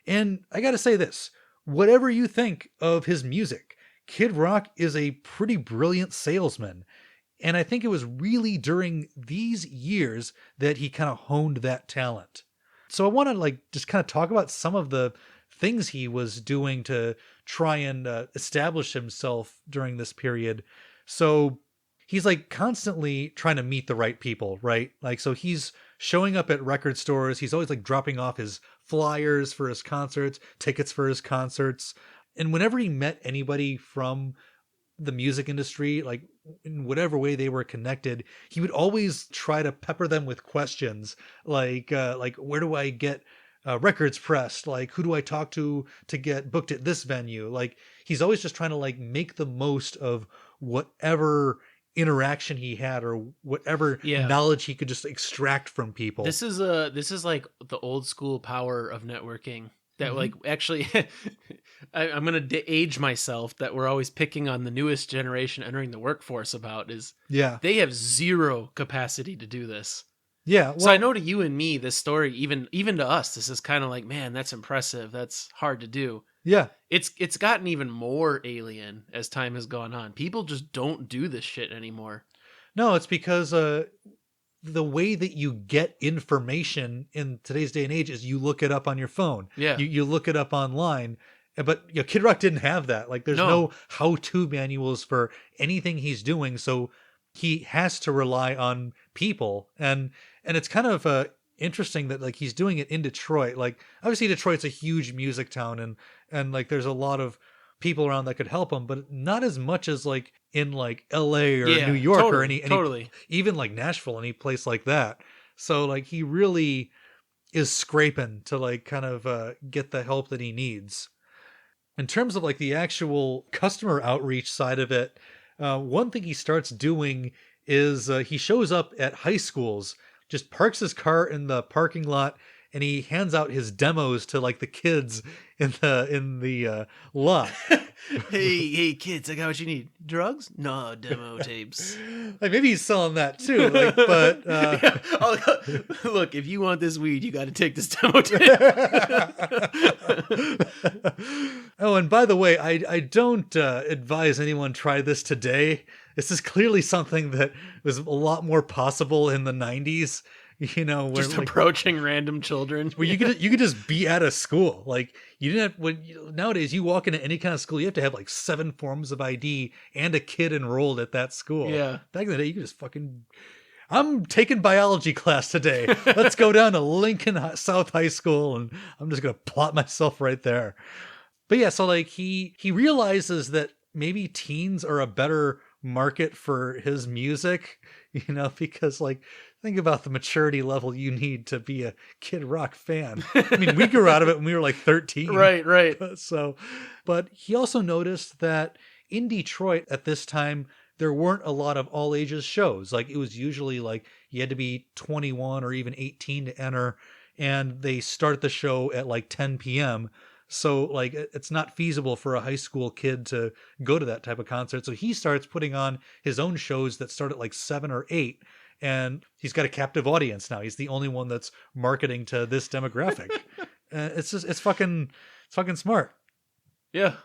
Speaker 3: And I gotta say this, whatever you think of his music, Kid Rock is a pretty brilliant salesman. And I think it was really during these years that he kind of honed that talent. So I want to like just kind of talk about some of the things he was doing to try and establish himself during this period. So he's like constantly trying to meet the right people, right? Like, so he's showing up at record stores. He's always like dropping off his flyers for his concerts, tickets for his concerts. And whenever he met anybody from the music industry, like in whatever way they were connected, he would always try to pepper them with questions like where do I get records pressed? Like, who do I talk to get booked at this venue? Like, he's always just trying to like make the most of whatever interaction he had or whatever knowledge he could just extract from people.
Speaker 2: This is like the old school power of networking that like actually I'm going to age myself that we're always picking on the newest generation entering the workforce about is they have zero capacity to do this.
Speaker 3: Yeah. Well,
Speaker 2: so I know to you and me, this story, even to us, this is kind of like, man, that's impressive. That's hard to do.
Speaker 3: Yeah.
Speaker 2: It's gotten even more alien as time has gone on. People just don't do this shit anymore.
Speaker 3: No, it's because the way that you get information in today's day and age is you look it up on your phone.
Speaker 2: Yeah.
Speaker 3: You look it up online. But Kid Rock didn't have that. Like, there's no how-to manuals for anything he's doing. So he has to rely on people. And it's kind of interesting that like he's doing it in Detroit. Like obviously Detroit's a huge music town, and like there's a lot of people around that could help him, but not as much as like in like LA or New York or any even like Nashville, any place like that. So like he really is scraping to like kind of get the help that he needs. In terms of like the actual customer outreach side of it, one thing he starts doing is he shows up at high schools, just parks his car in the parking lot, and he hands out his demos to like the kids in the lot.
Speaker 2: Hey kids, I got what you need. Drugs? No, demo tapes.
Speaker 3: Like maybe he's selling that too. Like, but
Speaker 2: Yeah. Oh, look, if you want this weed, you got to take this demo tape.
Speaker 3: Oh, and by the way, I don't advise anyone try this today. This is clearly something that was a lot more possible in the 90s. You know, where
Speaker 2: just
Speaker 3: like,
Speaker 2: approaching random children.
Speaker 3: where you could just be at a school. Like you didn't have nowadays you walk into any kind of school, you have to have like 7 forms of ID and a kid enrolled at that school.
Speaker 2: Yeah.
Speaker 3: Back in the day, you could just I'm taking biology class today. Let's go down to Lincoln South High School, and I'm just gonna plot myself right there. But yeah, so like he realizes that maybe teens are a better market for his music, you know, because like think about the maturity level you need to be a Kid Rock fan. I mean, we grew out of it when we were like 13.
Speaker 2: Right.
Speaker 3: So, but he also noticed that in Detroit at this time, there weren't a lot of all ages shows. Like it was usually like you had to be 21 or even 18 to enter, and they start the show at like 10 p.m. So like it's not feasible for a high school kid to go to that type of concert. So he starts putting on his own shows that start at like 7 or 8. And he's got a captive audience now. He's the only one that's marketing to this demographic. It's fucking smart.
Speaker 2: Yeah.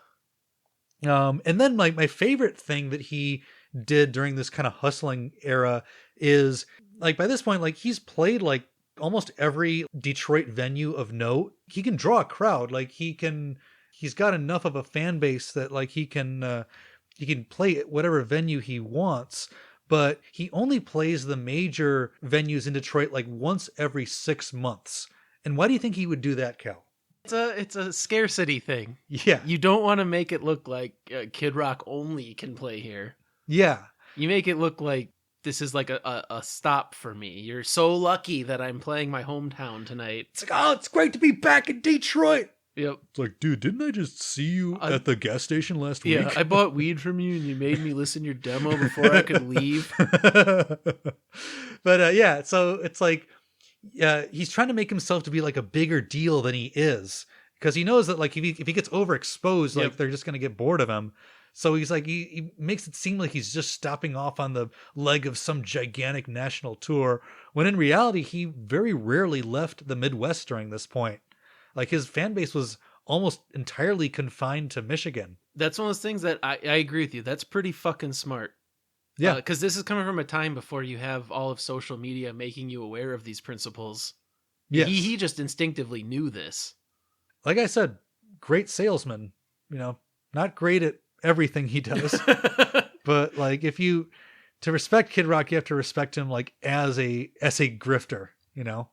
Speaker 3: And then like my favorite thing that he did during this kind of hustling era is like by this point, like he's played like almost every Detroit venue of note. He can draw a crowd. Like he's got enough of a fan base that like he can play at whatever venue he wants. But he only plays the major venues in Detroit like once every 6 months. And why do you think he would do that, Cal?
Speaker 2: It's a scarcity thing.
Speaker 3: Yeah.
Speaker 2: You don't want to make it look like Kid Rock only can play here.
Speaker 3: Yeah.
Speaker 2: You make it look like this is like a stop for me. You're so lucky that I'm playing my hometown tonight.
Speaker 3: It's like, oh, it's great to be back in Detroit.
Speaker 2: Yep.
Speaker 3: It's like, dude, didn't I just see you at the gas station last week?
Speaker 2: Yeah, I bought weed from you and you made me listen to your demo before I could leave.
Speaker 3: But yeah, so it's like he's trying to make himself to be like a bigger deal than he is, because he knows that like if he gets overexposed, like they're just going to get bored of him. So he's like he makes it seem like he's just stopping off on the leg of some gigantic national tour, when in reality he very rarely left the Midwest during this point. Like his fan base was almost entirely confined to Michigan.
Speaker 2: That's one of those things that I agree with you. That's pretty fucking smart.
Speaker 3: Yeah.
Speaker 2: Because this is coming from a time before you have all of social media making you aware of these principles.
Speaker 3: Yes.
Speaker 2: He just instinctively knew this.
Speaker 3: Like I said, great salesman, you know, not great at everything he does. But like to respect Kid Rock, you have to respect him like as a grifter, you know.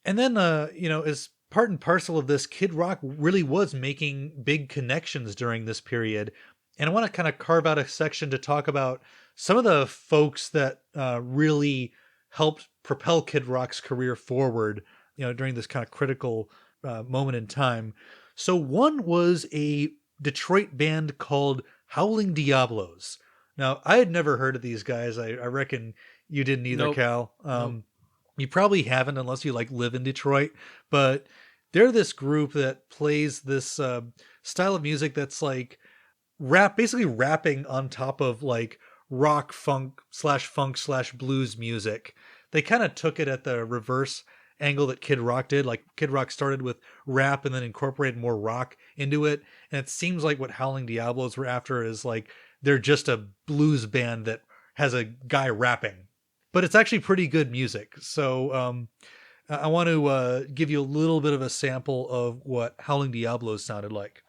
Speaker 3: And then as part and parcel of this, Kid Rock really was making big connections during this period. And I want to kind of carve out a section to talk about some of the folks that really helped propel Kid Rock's career forward, you know, during this kind of critical moment in time. So one was a Detroit band called Howling Diablos. Now, I had never heard of these guys. I reckon you didn't either,
Speaker 2: Nope.
Speaker 3: Cal.
Speaker 2: Nope.
Speaker 3: You probably haven't unless you like live in Detroit, but they're this group that plays this style of music that's like basically rapping on top of like rock, funk / blues music. They kind of took it at the reverse angle that Kid Rock did. Like Kid Rock started with rap and then incorporated more rock into it. And it seems like what Howling Diablos were after is like they're just a blues band that has a guy rapping. But it's actually pretty good music. So I want to give you a little bit of a sample of what Howling Diablos sounded like.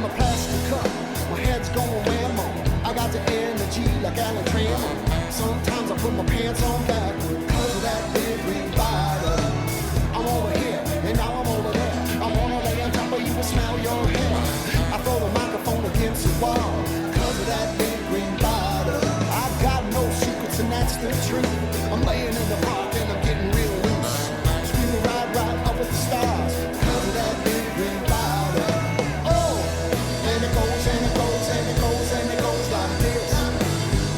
Speaker 6: from a plastic cup. My head's going whammo. I got the energy like Alan Trammell. Sometimes I put my pants on backward because of that big green bottle. I'm over here and now I'm over there. I wanna lay on top of you and smell your hair. I throw the microphone against the wall because of that big green bottle. I got no secrets and that's the truth. I'm laying in the park and I'm getting real loose. Screaming right up at the stars because of that big green bottle. Oh, and it goes and it goes and it goes and it goes like this.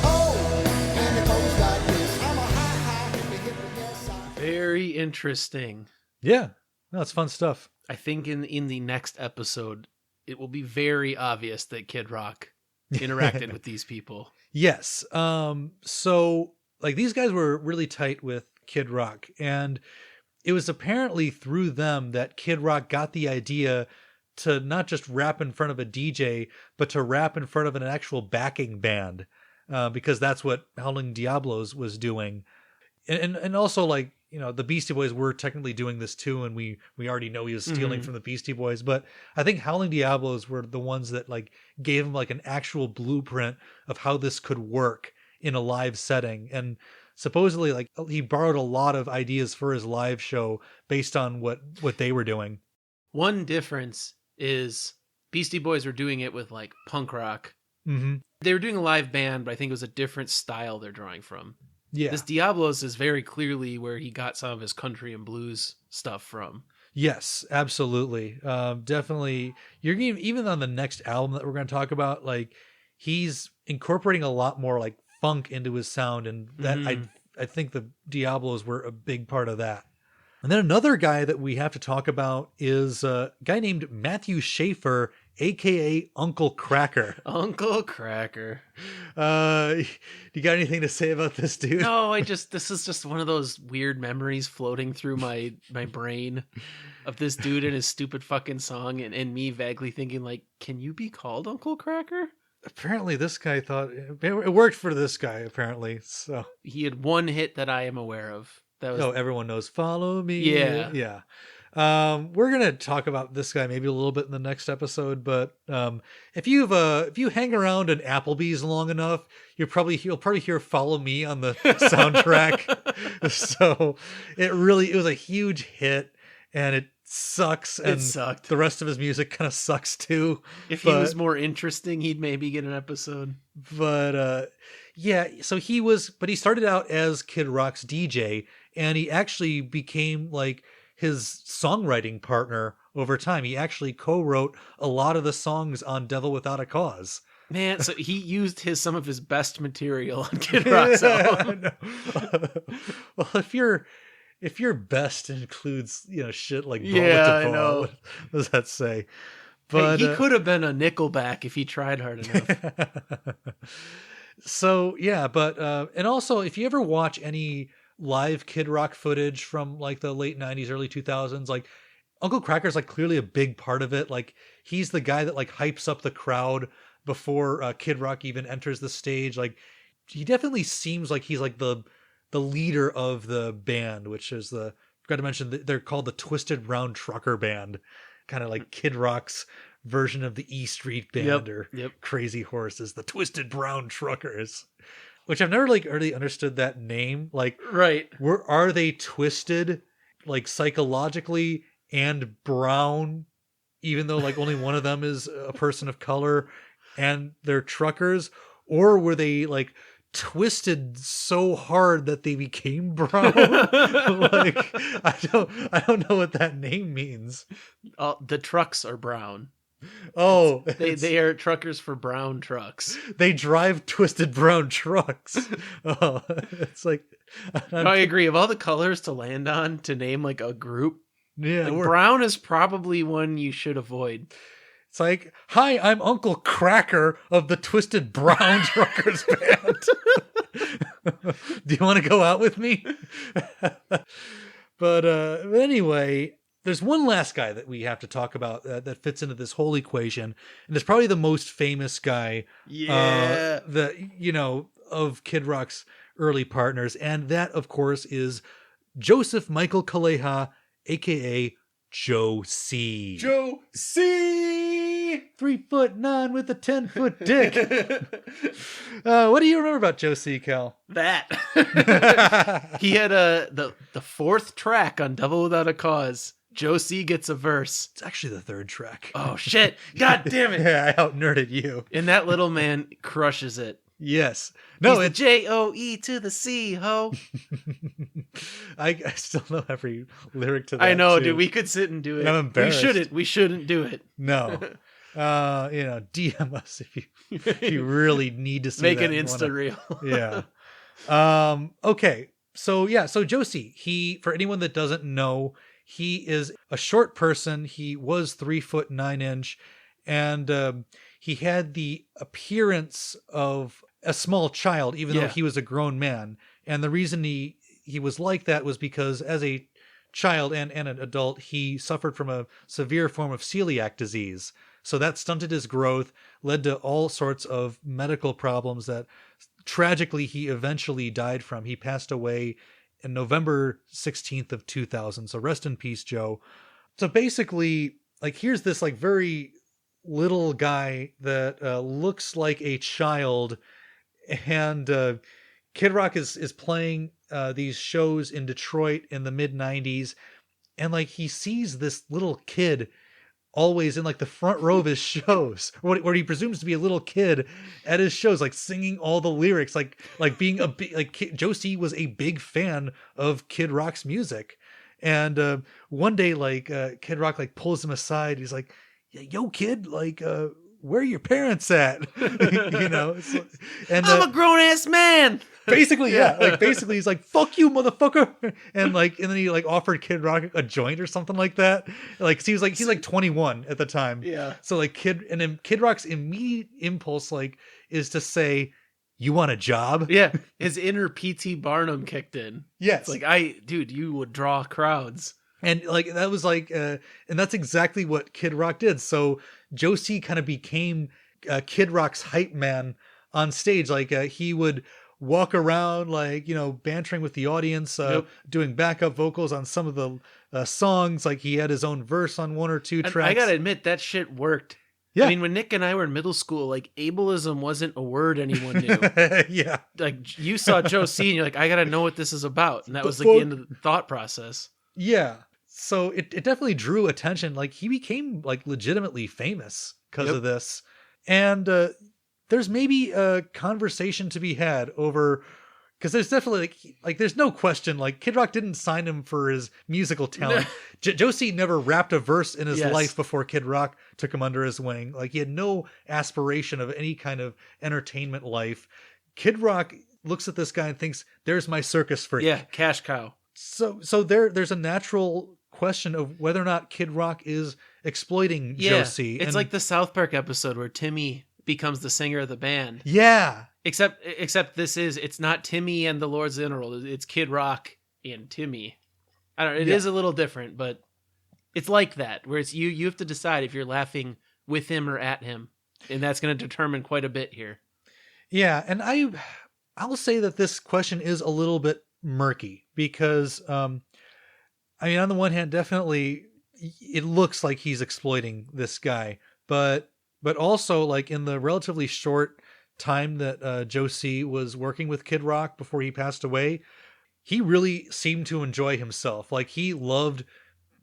Speaker 6: Oh, and it goes like this. I'm a high hippie, yes I.
Speaker 2: Very interesting.
Speaker 3: Yeah. No, it's fun stuff.
Speaker 2: I think in the next episode, it will be very obvious that Kid Rock interacted with these people.
Speaker 3: Yes. So like these guys were really tight with Kid Rock, and it was apparently through them that Kid Rock got the idea to not just rap in front of a DJ, but to rap in front of an actual backing band, because that's what Howling Diablos was doing. And also, like, you know, the Beastie Boys were technically doing this too, and we already know he was stealing from the Beastie Boys, but I think Howling Diablos were the ones that like gave him like an actual blueprint of how this could work in a live setting. And supposedly, like, he borrowed a lot of ideas for his live show based on what they were doing.
Speaker 2: One difference is Beastie Boys were doing it with like punk rock.
Speaker 3: Mm-hmm.
Speaker 2: They were doing a live band, but I think it was a different style they're drawing from.
Speaker 3: Yeah.
Speaker 2: This Diablos is very clearly where he got some of his country and blues stuff from.
Speaker 3: Yes, absolutely. Definitely. You're gonna, even on the next album that we're going to talk about, like, he's incorporating a lot more like funk into his sound, and that I think the Diablos were a big part of that. And then another guy that we have to talk about is a guy named Matthew Schaefer, aka Uncle Cracker.
Speaker 2: Uncle Cracker.
Speaker 3: You got anything to say about this dude?
Speaker 2: No, this is just one of those weird memories floating through my brain of this dude and his stupid fucking song, and me vaguely thinking, like, can you be called Uncle Cracker?
Speaker 3: Apparently this guy thought it worked for this guy, apparently. So
Speaker 2: he had one hit that I am aware of. That was
Speaker 3: everyone knows Follow Me.
Speaker 2: Yeah.
Speaker 3: Yeah. We're going to talk about this guy maybe a little bit in the next episode, but if you hang around an Applebee's long enough, you'll probably hear Follow Me on the soundtrack. So it was a huge hit, and it sucks, and
Speaker 2: it sucked.
Speaker 3: The rest of his music kind of sucks too.
Speaker 2: If he was more interesting, he'd maybe get an episode.
Speaker 3: But yeah, so he started out as Kid Rock's DJ, and he actually became like his songwriting partner over time. He actually co-wrote a lot of the songs on Devil Without a Cause.
Speaker 2: Man, so he used some of his best material on Kid Rock's album.
Speaker 3: Well, if your best includes, you know, shit like Bullet
Speaker 2: yeah,
Speaker 3: to
Speaker 2: I know.
Speaker 3: what does that say? But
Speaker 2: hey, he could have been a Nickelback if he tried hard enough.
Speaker 3: So yeah, but and also if you ever watch any live Kid Rock footage from like the late 90s, early 2000s, like Uncle Cracker's like clearly a big part of it. Like he's the guy that like hypes up the crowd before Kid Rock even enters the stage. Like he definitely seems like he's like the leader of the band, which is forgot to mention they're called the Twisted Brown Trucker Band, kind of like Kid Rock's version of the E Street Band or Crazy Horses, the Twisted Brown Truckers, which I've never like really understood that name. Like,
Speaker 2: right.
Speaker 3: Are they twisted like psychologically and brown, even though like only one of them is a person of color and they're truckers? Or were they like twisted so hard that they became brown? Like, I don't know what that name means.
Speaker 2: The trucks are brown.
Speaker 3: Oh,
Speaker 2: they are truckers for brown trucks.
Speaker 3: They drive twisted brown trucks. Oh, it's like
Speaker 2: I agree. Of all the colors to land on to name like a group,
Speaker 3: yeah,
Speaker 2: like brown is probably one you should avoid.
Speaker 3: It's like, hi, I'm Uncle Cracker of the Twisted Brown Truckers Band. Do you want to go out with me? But anyway, there's one last guy that we have to talk about that fits into this whole equation, and it's probably the most famous guy, of Kid Rock's early partners, and that, of course, is Joseph Michael Kaleha, aka Joe C.
Speaker 2: Joe C.
Speaker 3: me, 3'9" with a 10-foot dick. What do you remember about Joe C, Cal?
Speaker 2: That he had the fourth track on Devil Without a Cause. Joe C gets a verse.
Speaker 3: It's actually the third track.
Speaker 2: Oh shit! God damn it!
Speaker 3: Yeah, I out-nerded you.
Speaker 2: And that little man crushes it.
Speaker 3: Yes. No,
Speaker 2: it's Joe to the C, ho.
Speaker 3: I still know every lyric to that.
Speaker 2: I know,
Speaker 3: too.
Speaker 2: dude. We could sit and do it.
Speaker 3: And I'm embarrassed.
Speaker 2: We shouldn't do it.
Speaker 3: No. DM us if you really need to see
Speaker 2: Make
Speaker 3: that
Speaker 2: an Insta reel.
Speaker 3: Yeah. Okay. So Joe C, he, for anyone that doesn't know, he is a short person. He was 3'9", and he had the appearance of a small child, even though he was a grown man. And the reason he was like that was because as a child and an adult, he suffered from a severe form of celiac disease. So that stunted his growth, led to all sorts of medical problems that tragically he eventually died from. He passed away in November 16th of 2000. So rest in peace, Joe. So basically, like, here's this like very little guy that looks like a child, and Kid Rock is playing these shows in Detroit in the mid 90s, and like he sees this little kid always in like the front row of his shows, where he presumes to be a little kid at his shows, like singing all the lyrics, like being a big, like Joe C was a big fan of Kid Rock's music. And one day, like Kid Rock like pulls him aside. He's like, "Yo, kid, like where are your parents at?" You know, and
Speaker 2: I'm a grown ass man.
Speaker 3: Basically, basically he's like, "Fuck you, motherfucker," and then he like offered Kid Rock a joint or something like that. Like, 'cause he's like 21 at the time.
Speaker 2: Yeah.
Speaker 3: So like Kid Rock's immediate impulse like is to say, "You want a job?"
Speaker 2: Yeah. His inner P.T. Barnum kicked in.
Speaker 3: Yes.
Speaker 2: It's like, dude, you would draw crowds.
Speaker 3: And like that was like, and that's exactly what Kid Rock did. So Joe C kind of became Kid Rock's hype man on stage. Like he would walk around, like, you know, bantering with the audience, doing backup vocals on some of the songs. Like he had his own verse on one or two tracks.
Speaker 2: I gotta admit, that shit worked.
Speaker 3: Yeah.
Speaker 2: I mean, when Nick and I were in middle school, like, ableism wasn't a word anyone knew.
Speaker 3: Yeah.
Speaker 2: Like, you saw Joe C and you're like, I gotta know what this is about. And that was like the end of the thought process.
Speaker 3: Yeah. So it definitely drew attention. Like he became like legitimately famous because of this. And there's maybe a conversation to be had over, because there's definitely like there's no question, like Kid Rock didn't sign him for his musical talent. Joe C never rapped a verse in his life before Kid Rock took him under his wing. Like he had no aspiration of any kind of entertainment life. Kid Rock looks at this guy and thinks, "There's my circus freak."
Speaker 2: Yeah, cash cow.
Speaker 3: So there's a natural question of whether or not Kid Rock is exploiting Joe C.
Speaker 2: It's like the South Park episode where Timmy becomes the singer of the band.
Speaker 3: Yeah.
Speaker 2: Except it's not Timmy and the Lord's Interval. It's Kid Rock and Timmy. I don't know. It is a little different, but it's like that, where it's you have to decide if you're laughing with him or at him. And that's going to determine quite a bit here.
Speaker 3: Yeah. And I'll say that this question is a little bit murky because, I mean, on the one hand, definitely it looks like he's exploiting this guy, but also like in the relatively short time that Joe C was working with Kid Rock before he passed away, he really seemed to enjoy himself. Like he loved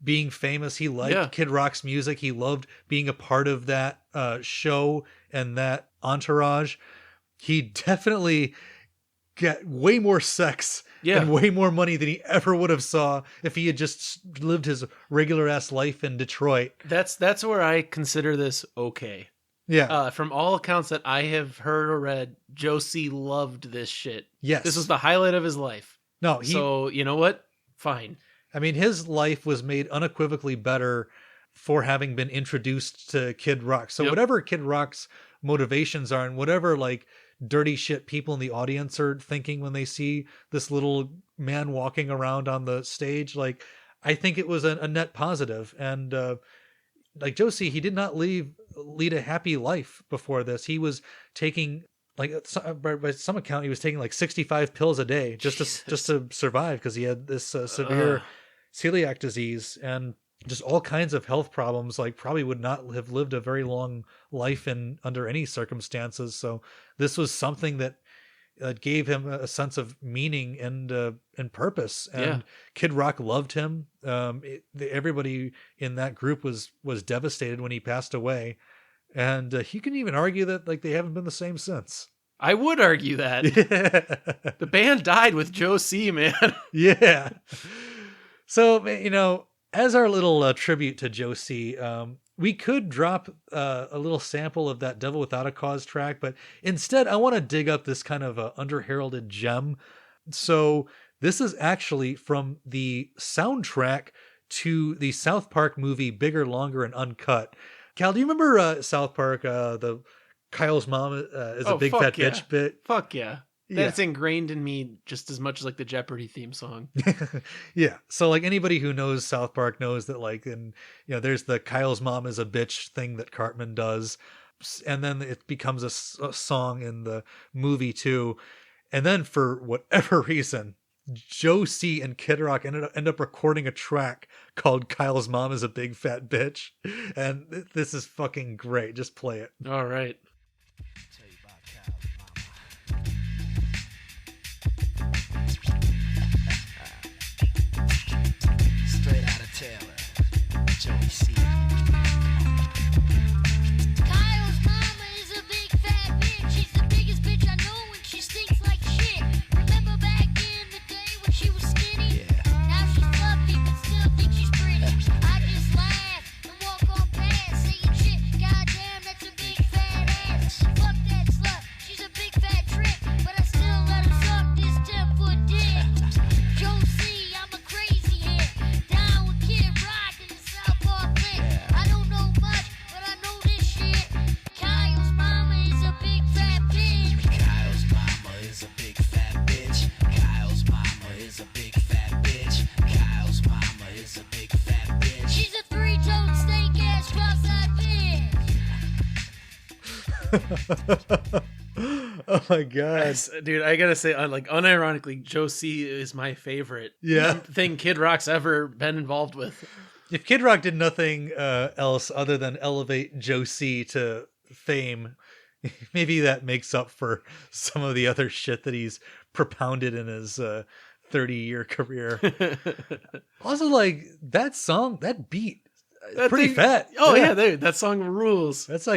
Speaker 3: being famous. He liked Kid Rock's music. He loved being a part of that show and that entourage. He definitely got way more sex and way more money than he ever would have saw if he had just lived his regular ass life in Detroit.
Speaker 2: That's where I consider this okay.
Speaker 3: Yeah.
Speaker 2: From all accounts that I have heard or read, Joe C loved this shit.
Speaker 3: Yes.
Speaker 2: This was the highlight of his life.
Speaker 3: No,
Speaker 2: so you know what? Fine.
Speaker 3: I mean, his life was made unequivocally better for having been introduced to Kid Rock. So whatever Kid Rock's motivations are and whatever like dirty shit people in the audience are thinking when they see this little man walking around on the stage, like I think it was a net positive. And like Joe C, he did not lead a happy life before this. He was taking, like by some account, he was taking like 65 pills a day just to survive, because he had this severe celiac disease. And just all kinds of health problems, like probably would not have lived a very long life in under any circumstances. So this was something that gave him a sense of meaning and purpose. And
Speaker 2: Yeah.
Speaker 3: Kid Rock loved him. Everybody in that group was devastated when he passed away. And you can even argue that like they haven't been the same since.
Speaker 2: I would argue that.
Speaker 3: Yeah.
Speaker 2: The band died with Joe C, man.
Speaker 3: Yeah. So, you know, as our little tribute to Joe C, we could drop a little sample of that Devil Without a Cause track, but instead I want to dig up this kind of under-heralded gem. So this is actually from the soundtrack to the South Park movie Bigger, Longer, and Uncut. Cal, do you remember South Park, the Kyle's mom is a big
Speaker 2: fuck
Speaker 3: fat
Speaker 2: yeah.
Speaker 3: bitch bit?
Speaker 2: Fuck yeah.
Speaker 3: Yeah.
Speaker 2: That's ingrained in me just as much as like the Jeopardy theme song.
Speaker 3: Yeah. So like anybody who knows South Park knows that like, and you know, there's the Kyle's mom is a bitch thing that Cartman does. And then it becomes a song in the movie too. And then for whatever reason, Joe C and Kid Rock end up recording a track called Kyle's Mom is a Big Fat Bitch. And this is fucking great. Just play it.
Speaker 2: All right.
Speaker 4: Straight out of Taylor, Joey C.
Speaker 7: Kyle's mama is a big fat bitch. She's the biggest bitch I know, and she stinks like shit. Remember back in the day when she was skinny?
Speaker 4: Yeah.
Speaker 7: Now she's fluffy, but still think she's pretty. I just laugh and walk on past, saying shit. Goddamn, that's a big fat ass. Fuck that slut. She's a big fat trick, but I still let her suck this 10-foot dick. Joe C, I'm a crazy hit. Down with Kid Rock in the South Park clique. I don't know much, but I know this shit. Kyle's mama is a big fat bitch.
Speaker 4: Kyle's mama is a big fat bitch. Kyle's mama is a big fat bitch. Kyle's mama is a big fat bitch.
Speaker 7: She's a three-toed snake-ass cross-eyed bitch.
Speaker 3: Oh my God.
Speaker 2: Yes, dude, I gotta say, like, unironically, Joe C is my favorite
Speaker 3: Yeah.
Speaker 2: thing Kid Rock's ever been involved with.
Speaker 3: If Kid Rock did nothing else other than elevate Joe C to fame, maybe that makes up for some of the other shit that he's propounded in his 30-year career. Also, like, that song, that beat,
Speaker 2: That
Speaker 3: pretty
Speaker 2: thing-
Speaker 3: fat.
Speaker 2: Oh yeah, dude, that song rules.
Speaker 3: That's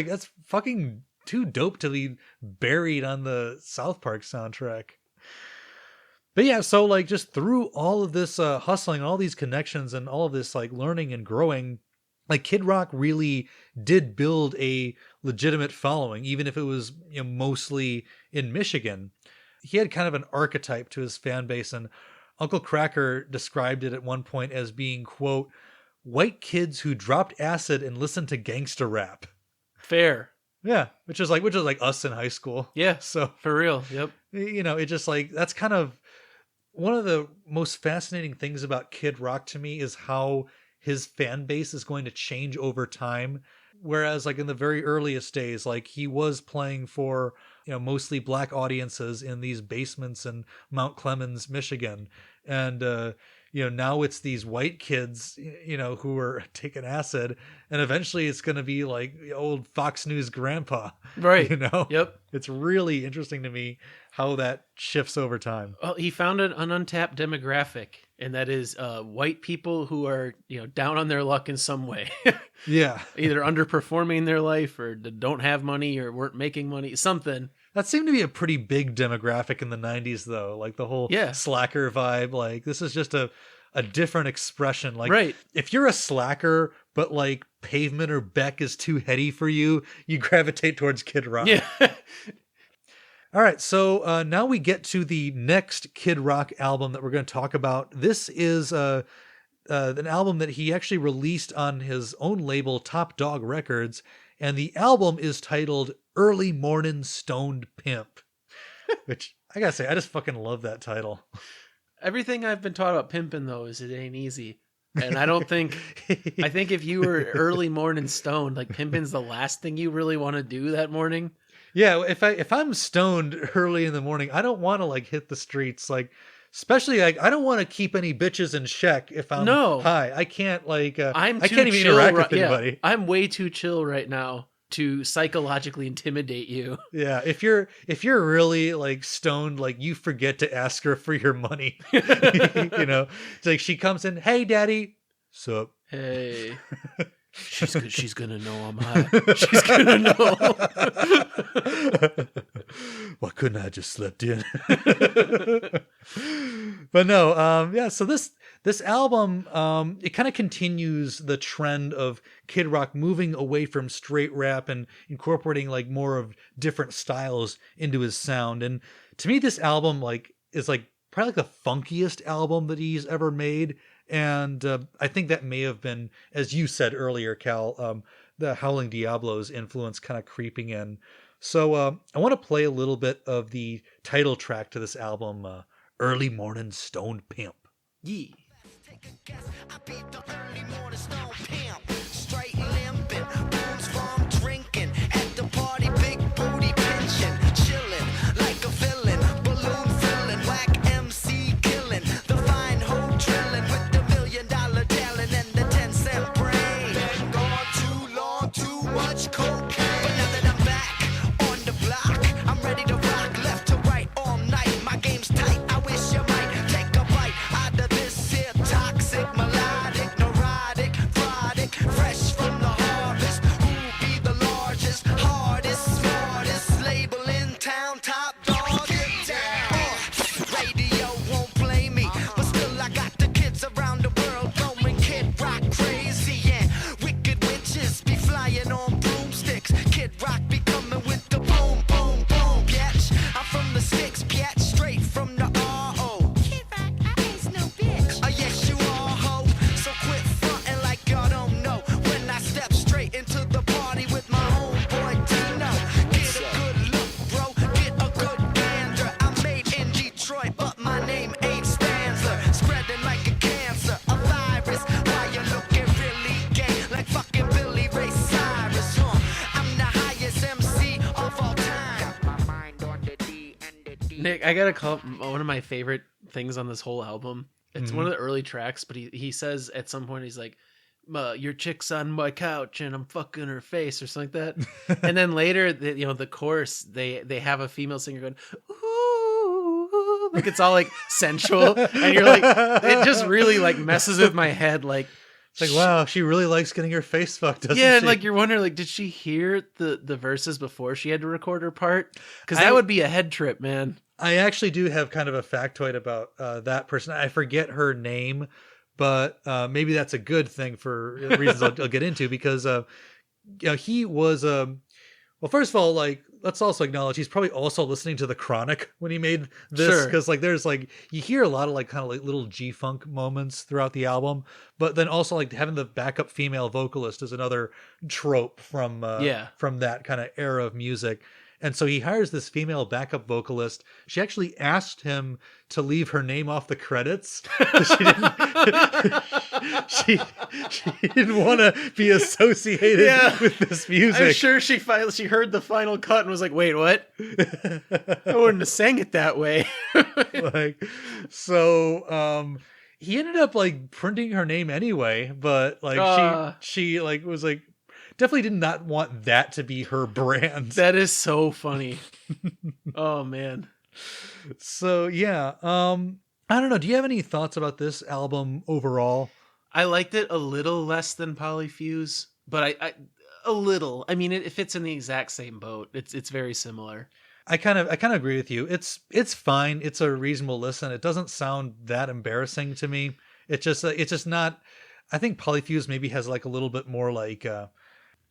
Speaker 3: fucking too dope to be buried on the South Park soundtrack. But yeah, so like just through all of this hustling, all these connections and all of this like learning and growing, like Kid Rock really did build a legitimate following, even if it was, you know, mostly in Michigan. He had kind of an archetype to his fan base, and Uncle Cracker described it at one point as being, quote, white kids who dropped acid and listened to gangster rap.
Speaker 2: Fair.
Speaker 3: Yeah, which is like us in high school.
Speaker 2: Yeah,
Speaker 3: So,
Speaker 2: for real. Yep.
Speaker 3: you know, it just like that's kind of one of the most fascinating things about Kid Rock to me is how his fan base is going to change over time. Whereas like in the very earliest days, like he was playing for, you know, mostly black audiences in these basements in Mount Clemens, Michigan. And, you know, now it's these white kids, you know, who are taking acid, and eventually it's going to be like old Fox News grandpa,
Speaker 2: Right.
Speaker 3: you know?
Speaker 2: Yep.
Speaker 3: It's really interesting to me how that shifts over time.
Speaker 2: Well, he found an untapped demographic, and that is white people who are, you know, down on their luck in some way,
Speaker 3: Yeah.
Speaker 2: either underperforming in their life or don't have money or weren't making money, something.
Speaker 3: That seemed to be a pretty big demographic in the 90s, though. Like the whole
Speaker 2: Yeah.
Speaker 3: slacker vibe. Like this is just a different expression. Like
Speaker 2: Right.
Speaker 3: if you're a slacker, but like Pavement or Beck is too heady for you, you gravitate towards Kid Rock.
Speaker 2: Yeah.
Speaker 3: All right, so now we get to the next Kid Rock album that we're going to talk about. This is an album that he actually released on his own label, Top Dog Records, and the album is titled Early Mornin' Stoned Pimp, which I gotta say, I just fucking love that title.
Speaker 2: Everything I've been taught about pimping, though, is it ain't easy. And I don't think, I think if you were early morning stoned, like pimping's the last thing you really want to do that morning.
Speaker 3: Yeah, if I'm stoned early in the morning, I don't want to like hit the streets. Like Especially, like, I don't want to keep any bitches in check if I'm high. I can't, like, I can't even interact with anybody.
Speaker 2: I'm way too chill right now to psychologically intimidate you.
Speaker 3: Yeah, if you're really, like, stoned, like, you forget to ask her for your money. You know, it's like she comes in, hey, daddy, sup?
Speaker 2: Hey. She's gonna know I'm high. She's gonna know.
Speaker 3: Why couldn't I just slept in? But no, yeah. So this album, it kind of continues the trend of Kid Rock moving away from straight rap and incorporating like more of different styles into his sound. And to me, this album is probably like the funkiest album that he's ever made. And I think that may have been, as you said earlier, Cal, the Howling Diablo's influence kind of creeping in. So I want to play a little bit of the title track to this album, Early Morning Stoned Pimp.
Speaker 2: Yeah.
Speaker 4: Take a guess, I be the early morning stone pimp. Straight limping, booze from drinking. At the party, big booty pinching. Chilling like a villain, balloon filling, whack MC killing. The fine hoe drilling with the $1 million talent and the 10-cent brain. Been gone too long, too much cocaine. But now that I'm back on the block, I'm ready to rock left to right all night. My game's tight, I wish you might take a bite out of this here toxic, melodic, neurotic, product, fresh from the harvest. Who be the largest, hardest, smartest label in town? Top dog, get down. Radio won't play me, but still I got the kids around the world going Kid Rock crazy. And wicked witches be flying on broomsticks. Kid Rock be coming with the boom, boom, boom, bitch. I'm from the sticks, bitch, straight from the RO. Kid Rock, I ain't no bitch. Oh yes, you are, ho. So quit frontin' like y'all don't know. When I step straight into the party with my homeboy Dino. Get a good look, bro. Get a good gander. I'm made in Detroit, but my name ain't Stanzler. Spreading like a cancer, a virus. Why you looking really gay, like fucking Billy Ray Cyrus, huh? I'm the highest MC of all time. Got my mind on the D and the D.
Speaker 2: Nick, I gotta call one of my favorite things on this whole album. It's one of the early tracks, but he says at some point, he's like, your chick's on my couch and I'm fucking her face or something like that. And then later, the chorus, they have a female singer going, ooh, like it's all like sensual. And you're like, it just really like messes with my head. Like,
Speaker 3: It's like, wow, she really likes getting her face fucked, doesn't
Speaker 2: yeah,
Speaker 3: she?
Speaker 2: and like you're wondering, like, did she hear the verses before she had to record her part? Because that would be a head trip, man.
Speaker 3: I actually do have kind of a factoid about that person. I forget her name, but maybe that's a good thing for reasons I'll get into, because he was well, first of all, like, let's also acknowledge he's probably also listening to The Chronic when he made this, because like there's like, you hear a lot of like kind of like little G-funk moments throughout the album, but then also like having the backup female vocalist is another trope from that kind of era of music. And so he hires this female backup vocalist. She actually asked him to leave her name off the credits. She didn't want to be associated with this music.
Speaker 2: I'm sure she heard the final cut and was like, "Wait, what? I wouldn't have sang it that way."
Speaker 3: He ended up like printing her name anyway, but like she like was like, definitely did not want that to be her brand.
Speaker 2: That is so funny. Oh man.
Speaker 3: So yeah, I don't know. Do you have any thoughts about this album overall?
Speaker 2: I liked it a little less than Polyfuse, but I a little. I mean, it fits in the exact same boat. It's very similar.
Speaker 3: I kind of agree with you. It's fine. It's a reasonable listen. It doesn't sound that embarrassing to me. It's just not. I think Polyfuse maybe has like a little bit more like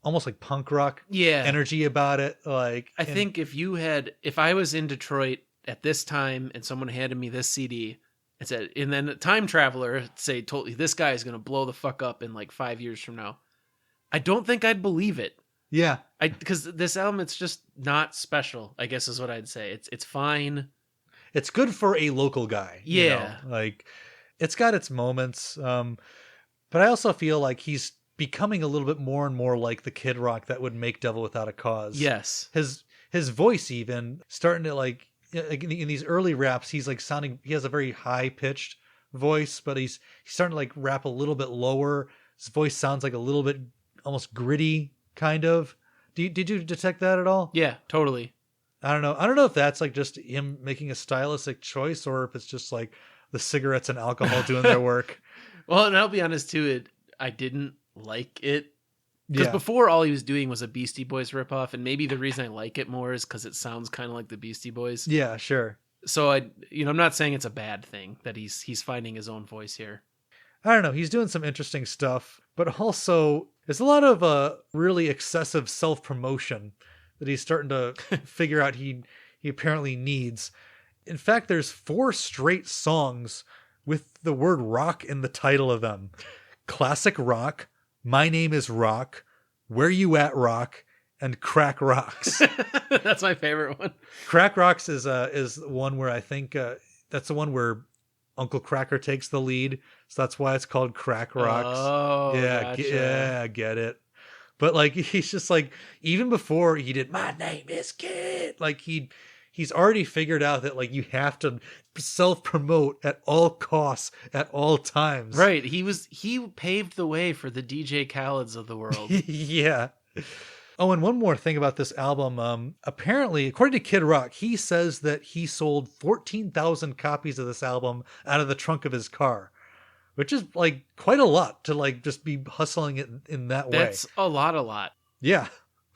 Speaker 3: almost like punk rock energy about it. Like,
Speaker 2: I think if I was in Detroit at this time and someone handed me this CD and said, and then a time traveler told you this guy is going to blow the fuck up in like 5 years from now, I don't think I'd believe it.
Speaker 3: Yeah.
Speaker 2: Because this album, it's just not special, I guess is what I'd say. It's fine.
Speaker 3: It's good for a local guy.
Speaker 2: Yeah.
Speaker 3: You know? Like, it's got its moments. But I also feel like he's becoming a little bit more and more like the Kid Rock that would make Devil Without a Cause.
Speaker 2: Yes.
Speaker 3: His voice even starting to like, in these early raps, he's like sounding, he has a very high pitched voice, but he's starting to like rap a little bit lower. His voice sounds like a little bit almost gritty, kind of. Did you detect that at all?
Speaker 2: Yeah, totally.
Speaker 3: I don't know if that's like just him making a stylistic choice or if it's just like the cigarettes and alcohol doing their work.
Speaker 2: Well, and I'll be honest too, I didn't like it. Because before all he was doing was a Beastie Boys ripoff, and maybe the reason I like it more is because it sounds kind of like the Beastie Boys.
Speaker 3: Yeah, sure.
Speaker 2: So I'm not saying it's a bad thing that he's finding his own voice here.
Speaker 3: I don't know. He's doing some interesting stuff, but also there's a lot of really excessive self-promotion that he's starting to figure out he apparently needs. In fact, there's 4 straight songs with the word rock in the title of them. Classic Rock, My Name is Rock, Where You At Rock, and Crack Rocks.
Speaker 2: That's my favorite one.
Speaker 3: Crack Rocks is one where I think that's the one where Uncle Cracker takes the lead, so that's why it's called Crack Rocks.
Speaker 2: Oh,
Speaker 3: yeah,
Speaker 2: gotcha.
Speaker 3: Get it. But like he's just like, even before he did My Name is Kid, like he's already figured out that like you have to self-promote at all costs at all times.
Speaker 2: Right. He paved the way for the DJ Khaled's of the world.
Speaker 3: Yeah. Oh, and one more thing about this album. Apparently, according to Kid Rock, he says that he sold 14,000 copies of this album out of the trunk of his car, which is like quite a lot to like just be hustling it in that way.
Speaker 2: That's a lot.
Speaker 3: Yeah.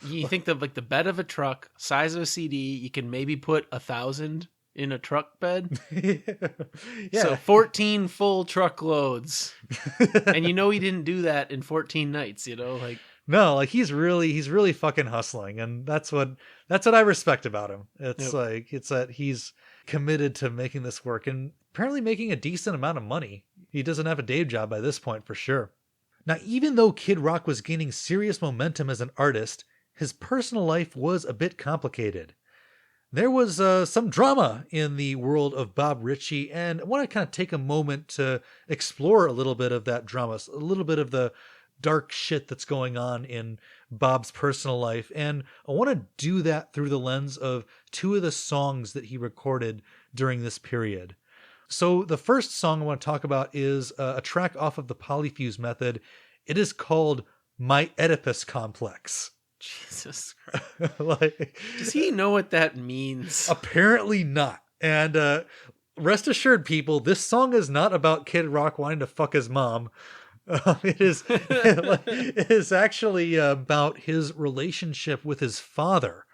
Speaker 2: You think of like the bed of a truck, size of a CD, you can maybe put 1,000 in a truck bed.
Speaker 3: Yeah.
Speaker 2: So 14 full truckloads. And he didn't do that in 14 nights, like.
Speaker 3: No, like he's really fucking hustling, and that's what I respect about him. It's like it's that he's committed to making this work and apparently making a decent amount of money. He doesn't have a day job by this point for sure. Now, even though Kid Rock was gaining serious momentum as an artist, his personal life was a bit complicated. There was some drama in the world of Bob Ritchie, and I want to kind of take a moment to explore a little bit of that drama, a little bit of the dark shit that's going on in Bob's personal life. And I want to do that through the lens of 2 of the songs that he recorded during this period. So the first song I want to talk about is a track off of the Polyfuse Method. It is called My Oedipus Complex.
Speaker 2: Jesus Christ. Does he know what that means?
Speaker 3: Apparently not. And rest assured, people, this song is not about Kid Rock wanting to fuck his mom. It is actually about his relationship with his father.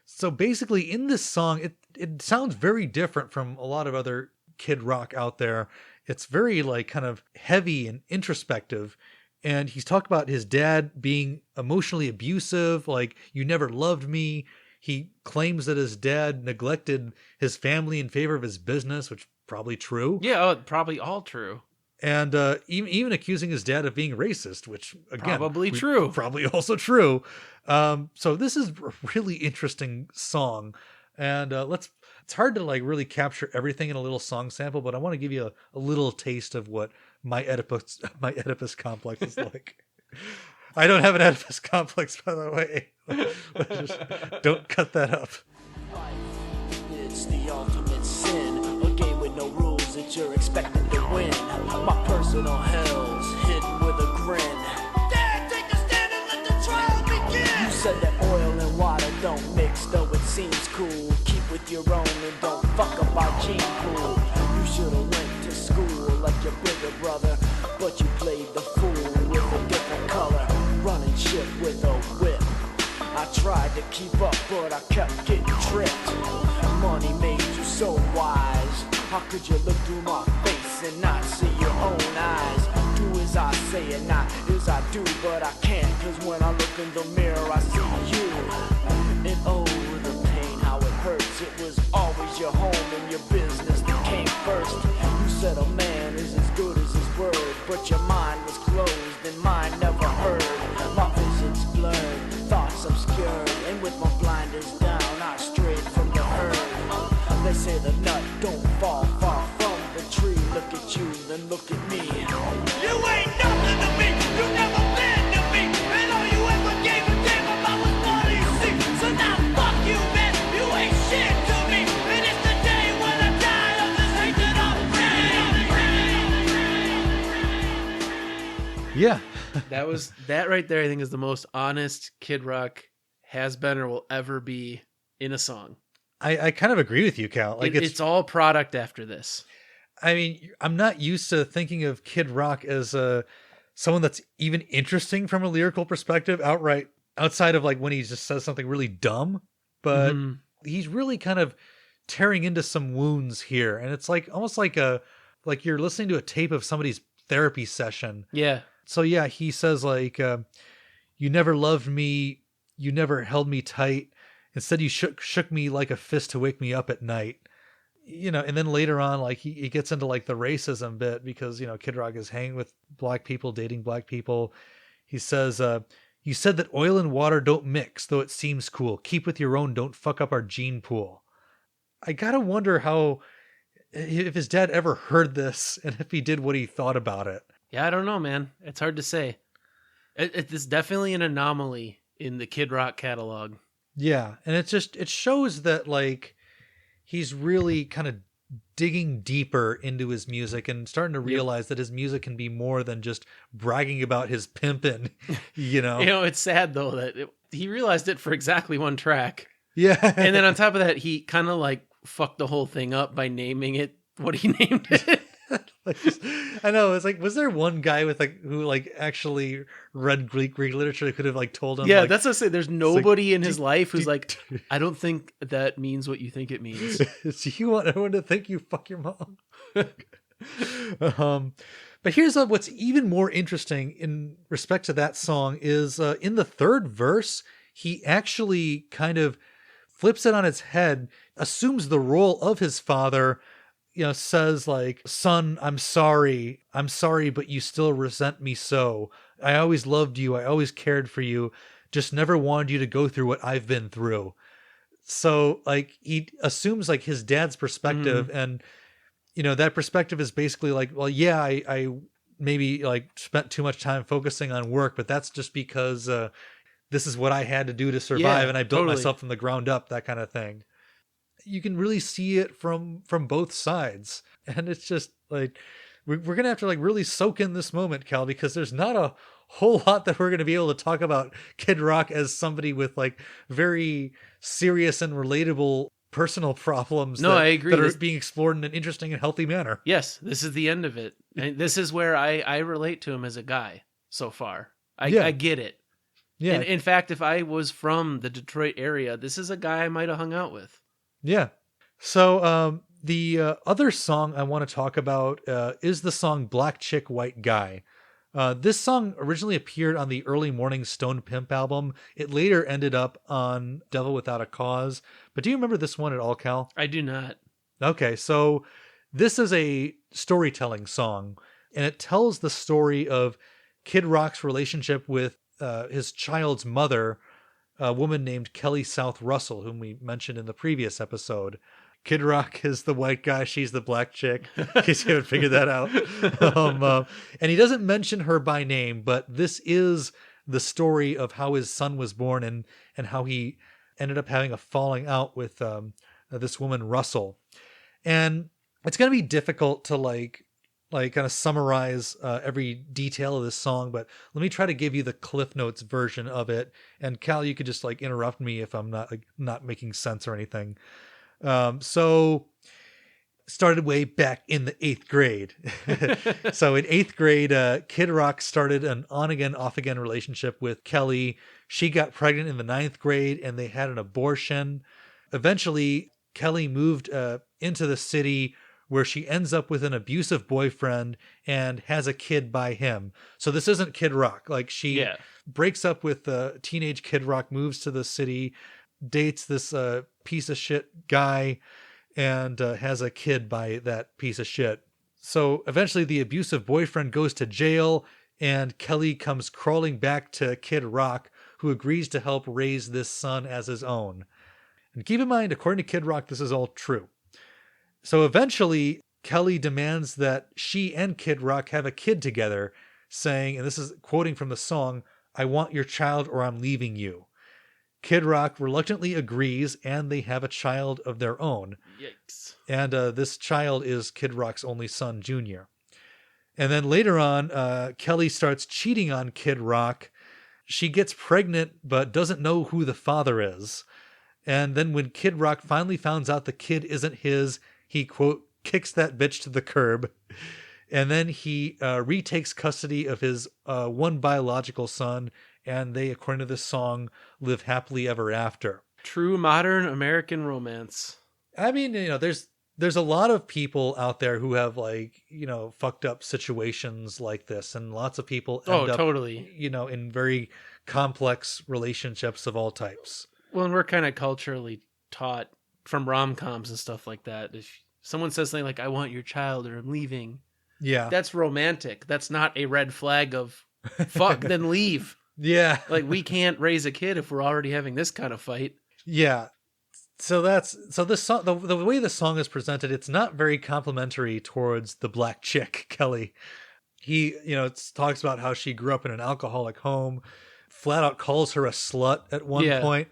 Speaker 3: So basically in this song, it sounds very different from a lot of other Kid Rock out there. It's very like kind of heavy and introspective. And he's talked about his dad being emotionally abusive, like, you never loved me. He claims that his dad neglected his family in favor of his business, which probably true.
Speaker 2: Yeah, probably all true.
Speaker 3: And even accusing his dad of being racist, which again,
Speaker 2: probably true.
Speaker 3: Probably also true. So this is a really interesting song, and it's hard to like really capture everything in a little song sample, but I want to give you a little taste of what my Oedipus complex is like. I don't have an Oedipus complex, by the way. Just don't cut that up.
Speaker 8: It's the ultimate sin, a game with no rules that you're expected to win. My personal hell's hidden with a grin.
Speaker 4: Dad, take a stand and let the trial begin.
Speaker 8: You said that oil and water don't mix, though it seems cool. Keep with your own and don't fuck up our gene pool. You should've went to school like your bigger brother, but you played the fool with a different color. Running shit with a whip. I tried to keep up, but I kept getting tripped. Money made you so wise. How could you look through my face and not see your own eyes? Do as I say and not as I do, but I can't, cause when I look in the mirror I see you. And oh, the pain, how it hurts. It was always your home and your business that came first. You said a man is as good as his word, but your mind was closed and mine never heard. My vision's blurred, thoughts obscured, and with my blinders down I strayed from the herd. They say the nut don't fall far from the tree. Look at you, then look at me.
Speaker 4: You ain't nothing to me. You never been to me. And all you ever gave a damn about was money. See, so now fuck you, man. You ain't shit to me. And it's the
Speaker 3: Yeah.
Speaker 2: That right there, I think, is the most honest Kid Rock has been or will ever be in a song.
Speaker 3: I kind of agree with you, Cal. Like
Speaker 2: it's all product after this.
Speaker 3: I mean, I'm not used to thinking of Kid Rock as someone that's even interesting from a lyrical perspective outside of like when he just says something really dumb, but he's really kind of tearing into some wounds here. And it's like almost like you're listening to a tape of somebody's therapy session.
Speaker 2: Yeah.
Speaker 3: So yeah, he says like, you never loved me. You never held me tight. Instead, you shook me like a fist to wake me up at night. You know, and then later on, like he gets into like the racism bit because, you know, Kid Rock is hanging with black people, dating black people. He says, you said that oil and water don't mix, though it seems cool. Keep with your own, don't fuck up our gene pool. I gotta wonder if his dad ever heard this and if he did what he thought about it.
Speaker 2: Yeah, I don't know, man. It's hard to say. It's definitely an anomaly in the Kid Rock catalog.
Speaker 3: Yeah, and it shows that like he's really kind of digging deeper into his music and starting to realize that his music can be more than just bragging about his pimping, you know.
Speaker 2: You know, it's sad though that he realized it for exactly one track.
Speaker 3: Yeah.
Speaker 2: And then on top of that, he kind of like fucked the whole thing up by naming it what he named it.
Speaker 3: I know, it's like, was there one guy who actually read Greek literature that could have like told him?
Speaker 2: Yeah,
Speaker 3: like,
Speaker 2: that's what I say. There's nobody in his life who's like, I don't think that means what you think it means.
Speaker 3: Do you want everyone to think you fuck your mom? But here's what's even more interesting in respect to that song is in the third verse, he actually kind of flips it on its head, assumes the role of his father. You know, says like, son, I'm sorry, but you still resent me so. I always loved you. I always cared for you. Just never wanted you to go through what I've been through. So like he assumes like his dad's perspective, and you know, that perspective is basically like, well, yeah, I maybe like spent too much time focusing on work, but that's just because this is what I had to do to survive, and I built myself from the ground up, that kind of thing. You can really see it from both sides, and it's just like we're gonna have to like really soak in this moment, Cal, because there's not a whole lot that we're gonna be able to talk about Kid Rock as somebody with like very serious and relatable personal problems.
Speaker 2: No, I agree.
Speaker 3: That are being explored in an interesting and healthy manner.
Speaker 2: Yes, this is the end of it, and this is where I relate to him as a guy so far. I get it.
Speaker 3: Yeah.
Speaker 2: And in fact, if I was from the Detroit area, this is a guy I might have hung out with.
Speaker 3: Yeah. So the other song I want to talk about is the song Black Chick, White Guy. This song originally appeared on the Early Morning Stone Pimp album. It later ended up on Devil Without a Cause. But do you remember this one at all, Cal?
Speaker 2: I do not.
Speaker 3: Okay, so this is a storytelling song, and it tells the story of Kid Rock's relationship with his child's mother, a woman named Kelly South Russell, whom we mentioned in the previous episode. Kid Rock is the white guy, she's the black chick, in case you haven't figured that out. And he doesn't mention her by name, but this is the story of how his son was born and how he ended up having a falling out with this woman, Russell. And it's going to be difficult to like kind of summarize every detail of this song, but let me try to give you the Cliff Notes version of it. And Cal, you could just like interrupt me if I'm not making sense or anything. So started way back in the 8th grade. So in 8th grade, Kid Rock started an on again, off again relationship with Kelly. She got pregnant in the 9th grade and they had an abortion. Eventually, Kelly moved into the city where she ends up with an abusive boyfriend and has a kid by him. So this isn't Kid Rock. Like she breaks up with teenage Kid Rock, moves to the city, dates this piece of shit guy, and has a kid by that piece of shit. So eventually the abusive boyfriend goes to jail and Kelly comes crawling back to Kid Rock, who agrees to help raise this son as his own. And keep in mind, according to Kid Rock, this is all true. So eventually, Kelly demands that she and Kid Rock have a kid together, saying, and this is quoting from the song, "I want your child or I'm leaving you." Kid Rock reluctantly agrees, and they have a child of their own.
Speaker 2: Yikes.
Speaker 3: And this child is Kid Rock's only son, Junior. And then later on, Kelly starts cheating on Kid Rock. She gets pregnant, but doesn't know who the father is. And then when Kid Rock finally finds out the kid isn't his, he, quote, kicks that bitch to the curb. And then he retakes custody of his one biological son. And they, according to this song, live happily ever after.
Speaker 2: True modern American romance.
Speaker 3: I mean, there's a lot of people out there who have fucked up situations like this, and lots of people end up,
Speaker 2: totally.
Speaker 3: In very complex relationships of all types.
Speaker 2: Well, and we're kind of culturally taught from rom-coms and stuff like that. If someone says something like, I want your child or I'm leaving.
Speaker 3: Yeah.
Speaker 2: That's romantic. That's not a red flag of fuck, then leave.
Speaker 3: Yeah.
Speaker 2: Like, we can't raise a kid if we're already having this kind of fight.
Speaker 3: Yeah. So this song, the way the song is presented, it's not very complimentary towards the black chick, Kelly. He, talks about how she grew up in an alcoholic home, flat out calls her a slut at one point.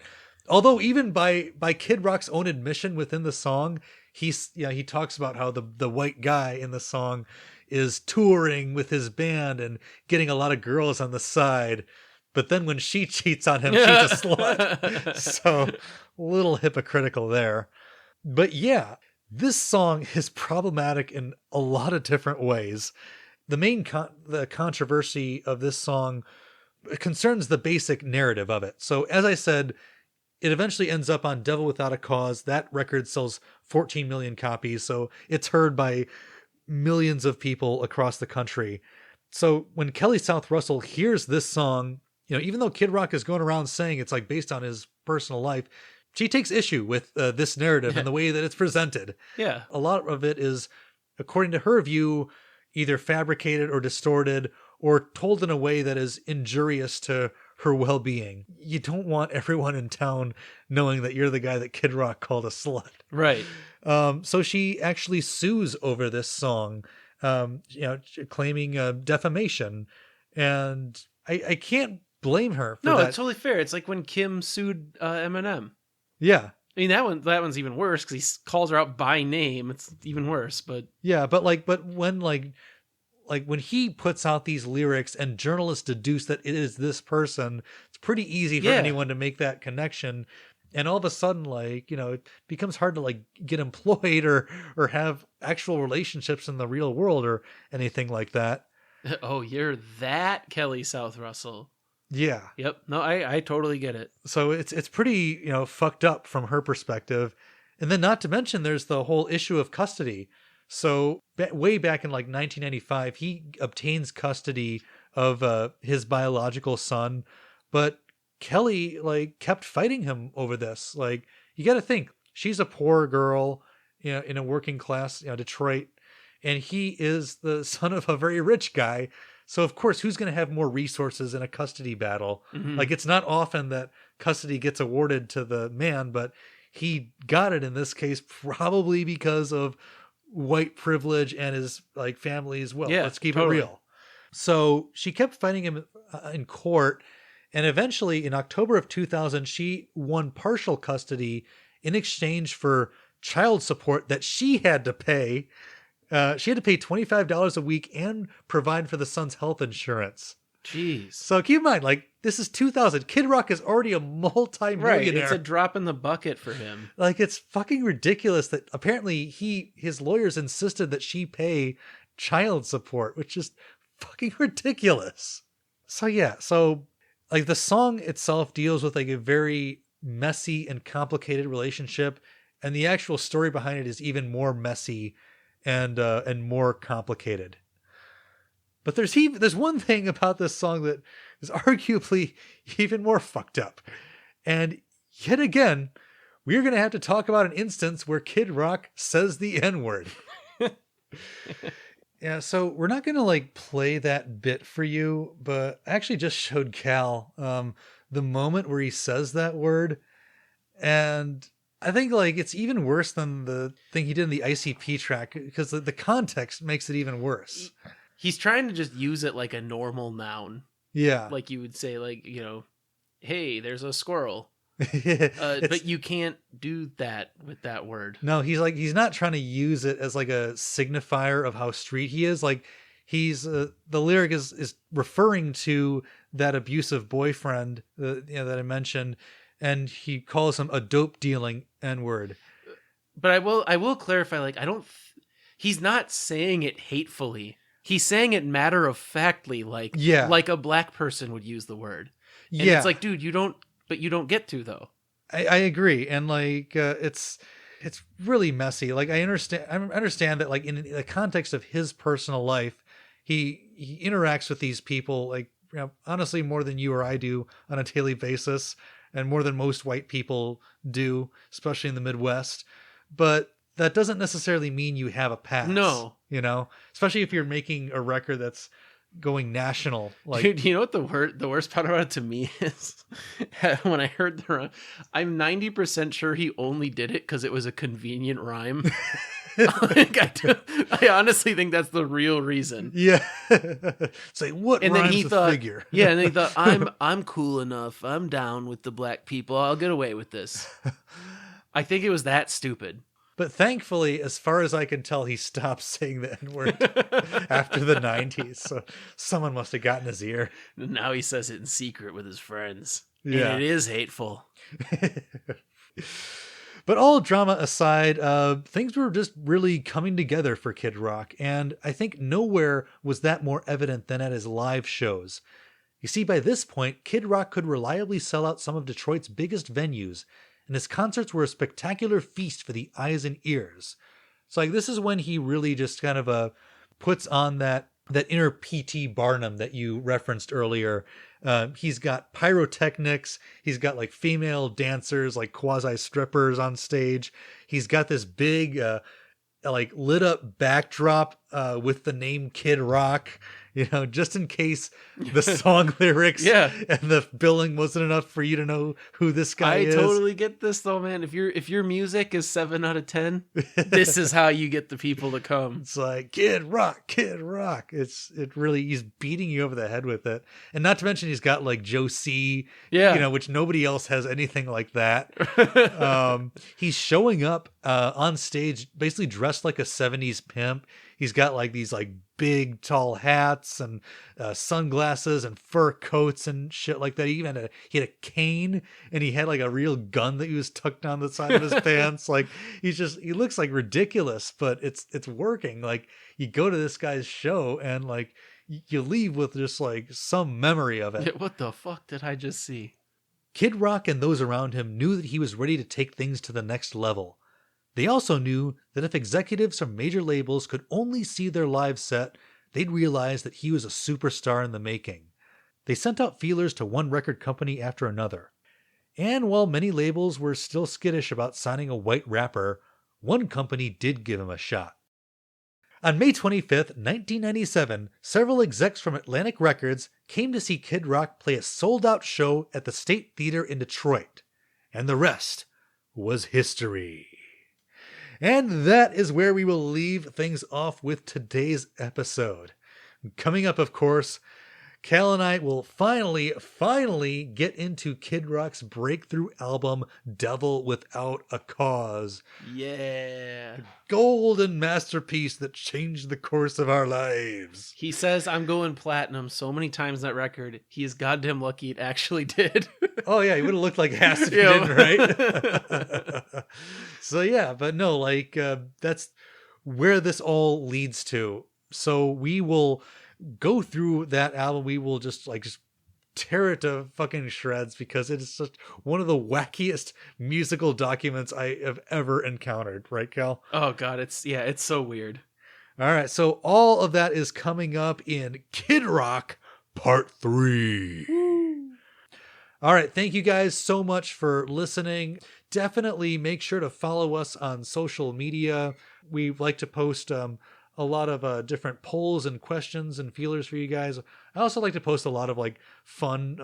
Speaker 3: Although even by Kid Rock's own admission within the song, he talks about how the white guy in the song is touring with his band and getting a lot of girls on the side. But then when she cheats on him, she's a slut. So a little hypocritical there. But yeah, this song is problematic in a lot of different ways. The main the controversy of this song concerns the basic narrative of it. So as I said, it eventually ends up on Devil Without a Cause. That record sells 14 million copies, so it's heard by millions of people across the country. So when Kelly South Russell hears this song, even though Kid Rock is going around saying it's based on his personal life, she takes issue with this narrative and the way that it's presented.
Speaker 2: Yeah.
Speaker 3: A lot of it is, according to her view, either fabricated or distorted or told in a way that is injurious to her well-being. You don't want everyone in town knowing that you're the guy that Kid Rock called a slut.
Speaker 2: Right.
Speaker 3: So she actually sues over this song, claiming defamation. And I can't blame her for that.
Speaker 2: No, it's totally fair. It's like when Kim sued Eminem.
Speaker 3: Yeah.
Speaker 2: I mean, that one's even worse because he calls her out by name. It's even worse, but...
Speaker 3: Yeah, but when he puts out these lyrics and journalists deduce that it is this person, it's pretty easy for anyone to make that connection. And all of a sudden, it becomes hard to get employed or have actual relationships in the real world or anything like that.
Speaker 2: Oh, you're that Kelly South Russell.
Speaker 3: Yeah.
Speaker 2: Yep. No, I totally get it.
Speaker 3: So it's pretty, fucked up from her perspective. And then not to mention there's the whole issue of custody. So way back in 1995, he obtains custody of his biological son, but Kelly kept fighting him over this. You got to think, she's a poor girl, in a working class, Detroit, and he is the son of a very rich guy. So of course, who's going to have more resources in a custody battle?
Speaker 2: Mm-hmm.
Speaker 3: It's not often that custody gets awarded to the man, but he got it in this case, probably because of white privilege and his family's wealth.
Speaker 2: Yeah,
Speaker 3: let's keep
Speaker 2: totally.
Speaker 3: it real. So she kept fighting him in court, and eventually in October of 2000 she won partial custody in exchange for child support that she had to pay. She had to pay $25 a week and provide for the son's health insurance.
Speaker 2: Jeez.
Speaker 3: So keep in mind, this is 2000. Kid Rock is already a multi-millionaire.
Speaker 2: Right, it's a drop in the bucket for him.
Speaker 3: It's fucking ridiculous that apparently his lawyers insisted that she pay child support, which is fucking ridiculous. So yeah, the song itself deals with a very messy and complicated relationship, and the actual story behind it is even more messy and more complicated. But there's one thing about this song that is arguably even more fucked up. And yet again, we're going to have to talk about an instance where Kid Rock says the N-word. Yeah, so we're not going to play that bit for you, but I actually just showed Cal the moment where he says that word. And I think it's even worse than the thing he did in the ICP track, because the context makes it even worse.
Speaker 2: He's trying to just use it like a normal noun.
Speaker 3: Yeah.
Speaker 2: Like you would say, hey, there's a squirrel.
Speaker 3: Yeah,
Speaker 2: but you can't do that with that word.
Speaker 3: No, he's not trying to use it as a signifier of how street he is. he's the lyric is referring to that abusive boyfriend that I mentioned, and he calls him a dope dealing N-word.
Speaker 2: But I will clarify, like, he's not saying it hatefully. He's saying it matter of factly, like a black person would use the word. And it's like, dude, you don't get to, though.
Speaker 3: I agree. And like, it's really messy. Like I understand that, like, in the context of his personal life, he interacts with these people, like, honestly, more than you or I do on a daily basis, and more than most white people do, especially in the Midwest. But that doesn't necessarily mean you have a pass.
Speaker 2: No.
Speaker 3: Especially if you're making a record that's going national. Like,
Speaker 2: dude, you know what the worst part about it to me is? When I heard the rhyme, I'm 90% sure he only did it because it was a convenient rhyme. I honestly think that's the real reason.
Speaker 3: Yeah. Say what?
Speaker 2: And
Speaker 3: rhymes
Speaker 2: then he
Speaker 3: with
Speaker 2: thought,
Speaker 3: figure?
Speaker 2: Yeah, and then he thought, I'm cool enough. I'm down with the black people. I'll get away with this. I think it was that stupid.
Speaker 3: But thankfully, as far as I can tell, he stopped saying the N-word after the 90s. So someone must have gotten his ear.
Speaker 2: Now he says it in secret with his friends.
Speaker 3: Yeah.
Speaker 2: And it is hateful.
Speaker 3: But all drama aside, things were just really coming together for Kid Rock. And I think nowhere was that more evident than at his live shows. You see, by this point, Kid Rock could reliably sell out some of Detroit's biggest venues, and his concerts were a spectacular feast for the eyes and ears. So like, this is when he really just kind of puts on that inner P.T. Barnum that you referenced earlier. He's got pyrotechnics. He's got like female dancers, like quasi strippers on stage. He's got this big like lit up backdrop with the name Kid Rock, just in case the song lyrics and the billing wasn't enough for you to know who this guy is.
Speaker 2: I totally get this though, man. If your music is 7 out of 10, this is how you get the people to come.
Speaker 3: It's like Kid Rock, Kid Rock. He's beating you over the head with it. And not to mention he's got like Joe C, which nobody else has anything like that. He's showing up on stage basically dressed like a 70s pimp. He's got like these like big tall hats and sunglasses and fur coats and shit like that. He had a cane, and he had like a real gun that he was tucked down the side of his pants. Like he looks like ridiculous, but it's working. Like you go to this guy's show and like you leave with just like some memory of it.
Speaker 2: Yeah, what the fuck did I just see?
Speaker 3: Kid Rock and those around him knew that he was ready to take things to the next level. They also knew that if executives from major labels could only see their live set, they'd realize that he was a superstar in the making. They sent out feelers to one record company after another. And while many labels were still skittish about signing a white rapper, one company did give him a shot. On May 25th, 1997, several execs from Atlantic Records came to see Kid Rock play a sold-out show at the State Theater in Detroit. And the rest was history. And that is where we will leave things off with today's episode. Coming up, of course, Cal and I will finally get into Kid Rock's breakthrough album, Devil Without a Cause.
Speaker 2: Yeah.
Speaker 3: Golden masterpiece that changed the course of our lives.
Speaker 2: He says, I'm going platinum so many times that record. He is goddamn lucky it actually did.
Speaker 3: Oh, yeah, he would have looked like ass if he didn't, right? So, yeah, but no, like, that's where this all leads to. So we will go through that album. We will just tear it to fucking shreds because it is such one of the wackiest musical documents I have ever encountered. Right, Cal?
Speaker 2: Oh God, it's so weird.
Speaker 3: All right, so all of that is coming up in Kid Rock Part 3. Woo. All right, thank you guys so much for listening. Definitely make sure to follow us on social media. We like to post a lot of different polls and questions and feelers for you guys. I also like to post a lot of fun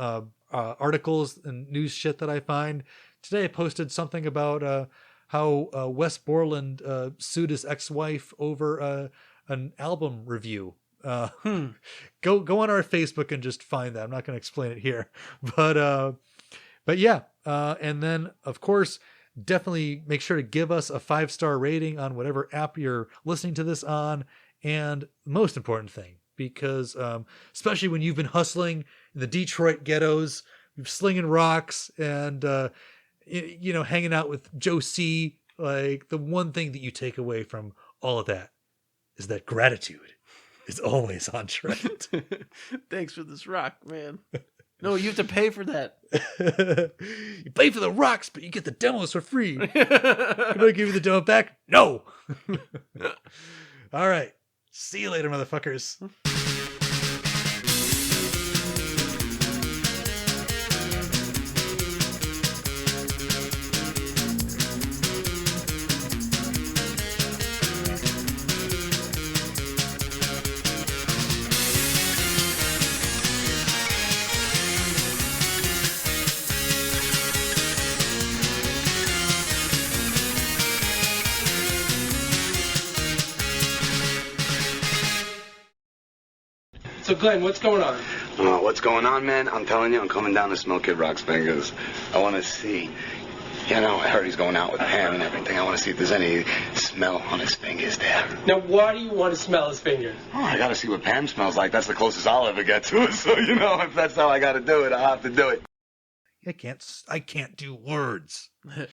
Speaker 3: articles and news shit that I find. Today I posted something about how Wes Borland sued his ex-wife over an album review. Go on our Facebook and just find that. I'm not going to explain it here, but yeah. And then of course, definitely make sure to give us a 5-star rating on whatever app you're listening to this on. And most important thing, because especially when you've been hustling in the Detroit ghettos, you're slinging rocks and hanging out with Joe C. Like, the one thing that you take away from all of that is that gratitude is always on trend.
Speaker 2: Thanks for this rock, man. No, you have to pay for that.
Speaker 3: You pay for the rocks, but you get the demos for free. Can I give you the demo back? No. All right. See you later, motherfuckers.
Speaker 9: So Glenn, what's going on?
Speaker 10: What's going on, man? I'm telling you, I'm coming down to smell Kid Rock's fingers. I want to see. I heard he's going out with Pam and everything. I want to see if there's any smell on his fingers there.
Speaker 9: Now, why do you want to smell his fingers?
Speaker 10: Oh, I got to see what Pam smells like. That's the closest I'll ever get to it. So, if that's how I got to do it, I'll have to do it.
Speaker 3: I can't do words.